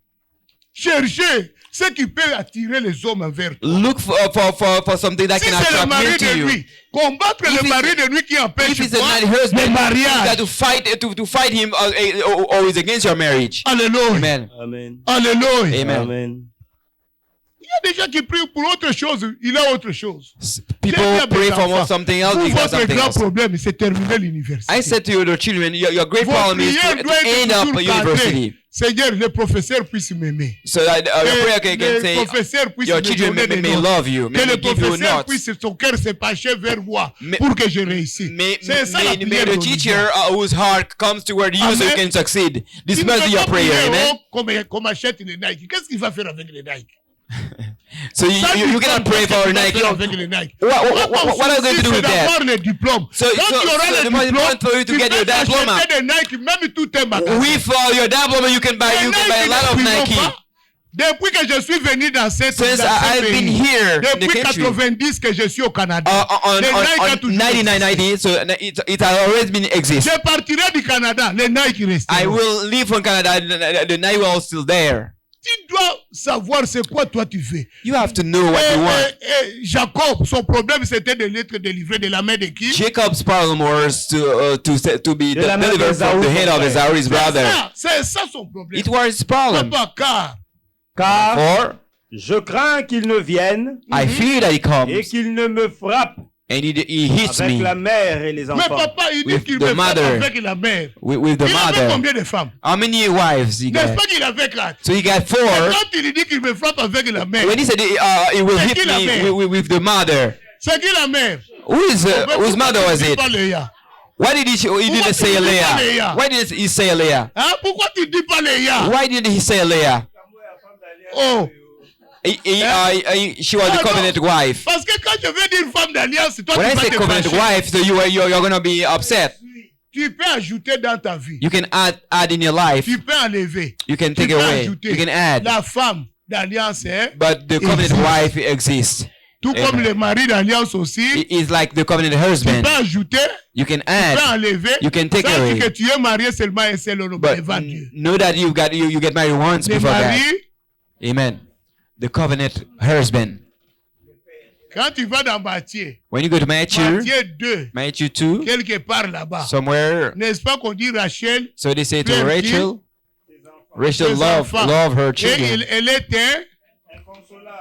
cherchez ce qui peut attirer les hommes envers toi. Look for something that Si can c'est le attract mari men to de you. nuit, combattre If le mari it's- de nuit qui empêche If it's a toi night husband, le you mariage. got to fight him or is against your marriage. Alléluia. Amen. Amen. Alléluia. Amen. Amen. Il y a des gens qui prient pour autre chose, il a autre chose. People J'ai dit à pray mes for enfants, something else. vous, You got votre something grand else. problème, c'est terminer l'université. I said to your children, your great Vos problem is prières to doivent end être up toujours university. cadrées. Seigneur, les professeurs puissent m'aimer. So that your prayer can Les say, professeurs puissent your me children donner des may notes. love you, Que may le give you professeur notes. puisse son cœur se pencher vers moi Mais- pour que je réussisse. May C'est ça la the prière teacher whose heart comes toward you so you Amen. can succeed. This Tu ne must be peux your pas prayer, prier, amen. oh, comme achète les Nike. Qu'est-ce qu'il va faire avec les Nike? So you cannot pray for Nike. Avec les Nike. What are you going to do with that? D'avoir le diplôme. So Quand tu auras the le most diplôme, important for you to tu get your peux diploma. acheter des Nike, même tout un magasin. With your diploma, you can buy Les a lot of ne Nike. prieront pas. Depuis que je suis venu dans cette Since I've been here in the depuis country, 90 que je suis au Canada, on les Nike ont toujours 1990, so it has always been exist. je partirai du Canada, les Nike restent. I will leave from Canada. The Nike will still there. Tu dois savoir c'est quoi toi tu veux. You have to know what you want. Jacob, son problème c'était de l'être délivré de la main de qui? Jacob's problem was to be De la main delivered d'Ésaü, from the hand of son his brother. C'est ça son problème. It was his problem. Papa, Car For je crains qu'il ne vienne I fear that he et comes qu'il ne me frappe and he hits avec me la mère et les mais enfants. papa il dit With qu'il the me frappe mother. avec la mère. with the Il avait mother. combien de femmes? How many wives he N'est-ce got? pas qu'il avait 4? So he got 4. Quand il dit qu'il me frappe avec la mère, When he said he will C'est hit qui la mère? me with the mother, c'est qui la mère? whose mother was it? Pas Léa. Why did he didn't say tu dis pas Leah? Léa? Why didn't he say Leah? Hein? Pourquoi tu dis pas Léa? Why didn't he say Leah? Oh, She was the covenant wife. parce que quand je veux dire femme d'alliance, toi When I tu vas say te covenant fâcher. wife, so you're gonna be upset. Tu peux ajouter dans ta vie. You can add in your life. Tu peux enlever. You can Tu take peux away. ajouter. You can add. La femme d'alliance, hein, But the covenant existe. wife exists. tout Amen. comme le mari d'alliance aussi. It is like the covenant Tu husband. peux ajouter, You can tu peux add. enlever. You can take Ça dit away. que tu es marié seulement un seul homme But devant Dieu. know that you get married once Les before maris, God. Amen. The covenant husband. quand tu vas dans Matthieu, When you go to Matthew, Matthieu 2, Matthew 2, quelque part là-bas, somewhere, n'est-ce pas qu'on dit Rachel, so they say to Pleure Rachel ses enfants. love her et children. elle était.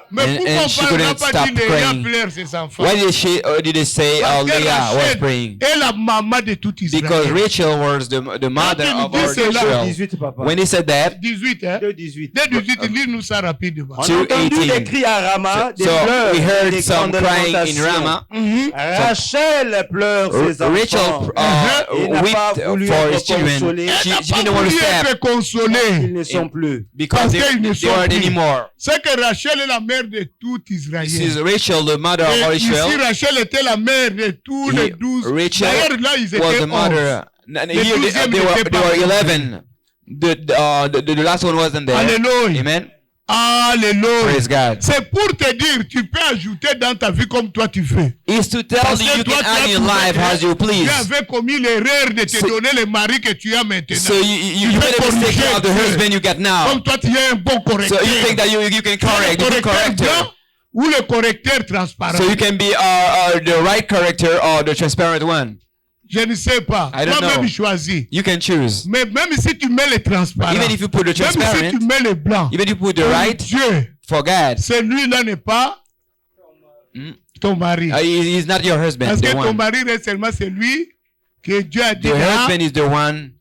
Mais And pourquoi she on parle couldn't pas stop dit Léa crying. pleure ses enfants? Why did they say Parce que Leah was Rachel praying? est la maman de tout Because Israël. Rachel was the mother Quand il of dit our cela, Israel. 18, papa. When he said that, 18, hein? 2:18. Dès 18, lis-nous ça rapidement. On a entendu 2:18. des cris à Rama, des so pleurs, we et heard des some grandes crying in lamentations. Rama. Rachel pleure ses enfants. Rachel Et n'a pas wept voulu for être his children. consolée. She Elle n'a didn't pas want to voulu step être consolée. Ils ne sont plus. because Parce they qu'ils ne sont weren't plus. anymore. C'est que Rachel est la mère de tout Israël. This is Rachel, the mother of all Et ici, Israel. Rachel était la mère de tous les 12. Rachel D'ailleurs, là, ils was étaient the 11. mother. Here douzième they n'était pas were là. 11. The last one wasn't there. Alléluia. Amen. Alléluia. Praise God. C'est pour te dire, tu peux ajouter dans ta vie comme toi tu veux. It's to tell Parce you que you toi, can tu as add in trouvé life que as you please. Tu avais commis l'erreur de te So- donner le mari que tu as maintenant. So you Tu made peux a mistake corriger of the Dieu. husband you got now. Comme toi, tu es un bon correcteur. So you think that you can correct, you can le correcteur correct her. blanc ou le correcteur transparent. So you can be the right character or the transparent one. Je ne sais pas. I don't Toi-même know. choisis. You can choose. Mais même si tu mets le transparent, Even if you put the même si tu transparent, mets le blanc, even if you put the pour right, Dieu, for God, celui-là n'est pas ton mari. he's not your husband, Parce que the ton one. mari est seulement celui que Dieu a dit. The Ah, husband is the one.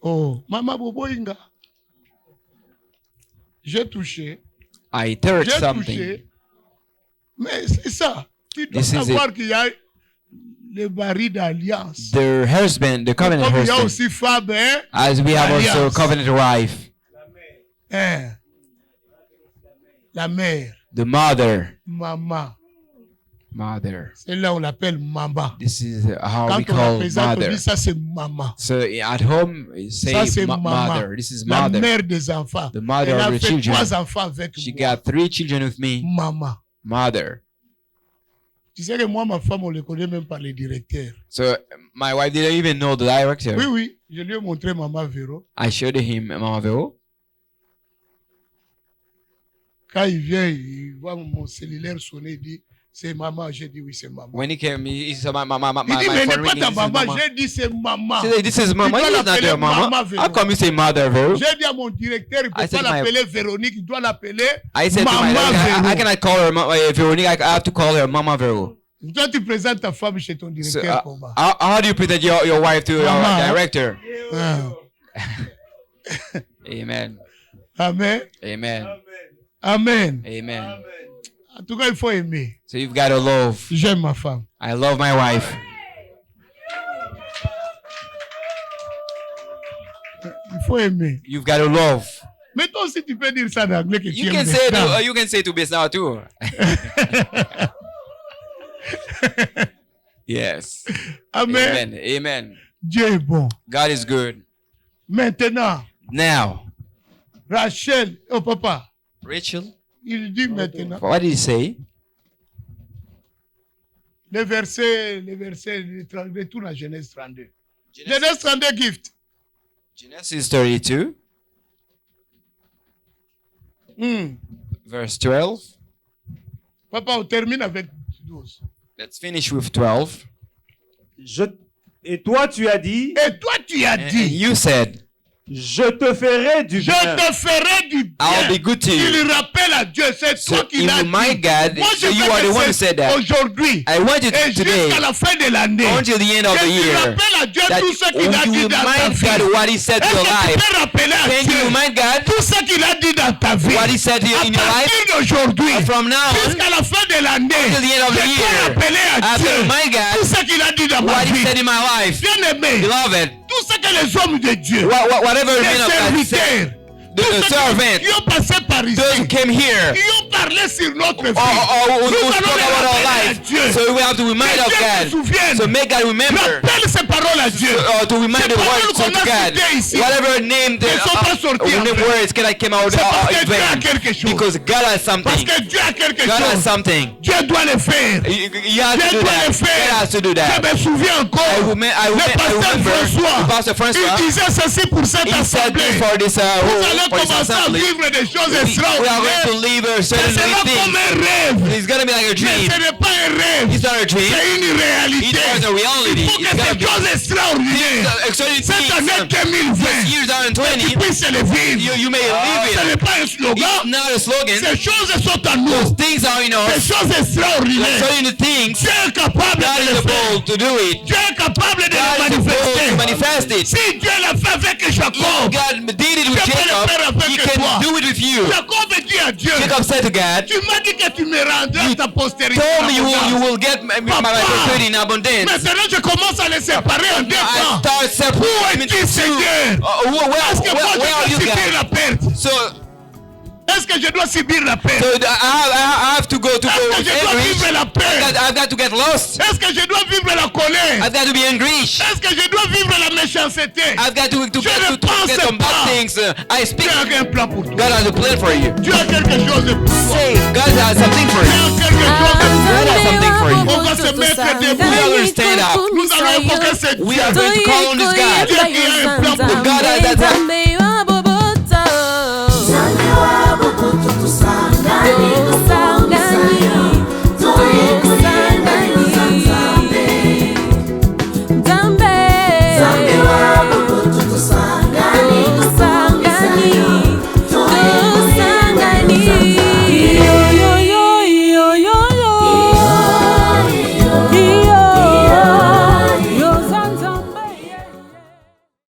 oh, Mama Bobo Inga. J'ai touché. I touched J'ai something. touché. Mais c'est ça. Tu dois This is savoir it. qu'il y a le mari d'alliance. The husband, the covenant Comme il y a husband, aussi femme, hein? as we have also Alliance. covenant wife, Hein? La mère, the mother. maman. C'est là où on l'appelle maman. This is how Quand we on la call présente, on mother. dit ça c'est maman. So at home, we say Ça c'est maman. mother. This is La mother. mère des enfants. The mother Elle a of the fait children. 3 enfants avec She moi. got 3 children with me. Maman. Mother. Tu sais que moi, ma femme, on ne le connaît même pas les directeurs. So my wife didn't even know the director. Oui, oui. Je lui ai montré Maman Véro. I showed him Mama Vero. Quand il vient, il voit mon cellulaire sonner, il dit, c'est maman. J'ai dit, oui, c'est maman. When he came, he said, my Il dit, mais phone n'est pas ringing. ta This is maman. mama. J'ai dit, c'est maman. She said, this is mama. dois He's not l'appeler your mama. Mama How Véronique. come you say mother, Vero? J'ai dit à mon directeur, il ne I peut said pas to my- l'appeler Véronique, il doit l'appeler I said to my Maman I Vero. cannot call her Veronique. I have to call her Mama Vero. Toi, tu présentes ta femme chez ton So, directeur. comment? how do you present your wife to your Mama. director? Ah. Amen. Amen. Amen. Amen. Amen. En tout cas, il faut aimer. So you've got to love. J'aime ma femme. I love my wife. Il faut aimer. You've got to love. Mais toi aussi, tu peux dire ça en anglais que tu You aimes can les say femmes. you can say to Bisnao too. Yes. Amen. Amen. Amen. Dieu est bon. God is good. Maintenant, Now, Rachel, oh papa, Rachel, il dit maintenant, what did he say? le verset, retourne à Genèse 32. Genèse 32 gift. Genesis 32, verse 12. Papa, on termine avec 12. Let's finish with 12. Et toi, tu as dit, Et toi, tu as And dit, you said, je te ferai du je bien. te ferai du bien. I'll be good to you. Il rappelle à Dieu, c'est So toi qui in l'as my dit. God, Moi, je so you veux are the one who que said c'est that. aujourd'hui. I want you Et today, jusqu'à la fin de l'année. until the end of Que the tu year, rappelles à Dieu that tout ce qu'il a you dit dans ta remind vie. God what he said to Est-ce your que tu life. peux rappeler à Can Dieu you remind God tout ce qu'il a dit dans ta vie? what he said to you À in your life? partir d'aujourd'hui, From now on, jusqu'à la fin de l'année, until the end of the je peux year, rappeler I à have Dieu to remind tout God ce qu'il a dit dans ma what he vie. said in my life. Bien-aimé, Beloved, tout ce que les hommes de Dieu, whatever the les men of God said, serviteurs, the servants, qui ont passé par ici, those who came here, qui ont parlé sur notre vie, or who nous spoke allons les about our rappeler à life. Dieu. So we have to remind Que of Dieu se God. souvienne. So make God remember. Rappelle ces paroles à Dieu. To remind Ces the paroles words qu'on to a God. citées ici, Whatever name the ne sont pas sorties en vain. words cannot come out C'est parce que in Dieu a vain. quelque chose. Because God has Parce something. que Dieu a quelque God has chose. something. Dieu doit le faire. He has Dieu to do doit that. le faire. God has to do Je that. me souviens encore. I Le pasteur remember François, the Pastor François. il disait ceci pour cette He said assemblée. this for this Vous allez for this commencer à assembly. vivre des choses We are extraordinaires. going to live a Ce certain sera thing. comme un rêve. It's gonna be like a Mais dream. ce n'est pas un rêve. It's not a dream. C'est une réalité. It's a reality. Il faut que It's gonna ces be choses extraordinaires, certain cette année things. 2020, Years tu 2020, puisses les vivre. you may live Ce n'est it. pas un slogan. It's not a slogan. Ces choses sont en nous. Things are in Des us. choses extraordinaires. Certain things. Dieu est capable God de is le faire. able to do it. Dieu est capable de God le is able to manifester. manifest it. Si Dieu l'a fait avec If Jacob, God did it with Dieu peut le faire Jacob, avec He toi. can do it with you. Jacob dit à Dieu, Jacob said to God, tu m'as dit que tu me rendrais ta postérité. told me you abondante. will get my Papa. prosperity in abundance. Maintenant, je commence à les séparer en deux I camps. start separating Où into es-tu, two. Seigneur? Est-ce que moi, Where are je you, dois subir God? la perte? So Est-ce que je dois subir la perte? I have to go to Est-ce que je dois English. vivre la perte? I've got to get lost. Est-ce que je dois vivre la colère? I've got to be English. Est-ce que je dois vivre la méchanceté? I've got to Je ne get pense some pas. bad things. I speak. Dieu a un plan pour toi. God has a plan for you. Dieu a quelque chose pour toi. God has something for Dieu you. a quelque chose pour toi. God has something for you. On va se mettre debout. We are going to stand up. Nous allons invoquer ce We Dieu. are going to call on this God. Dieu qui a un plan pour God nous. has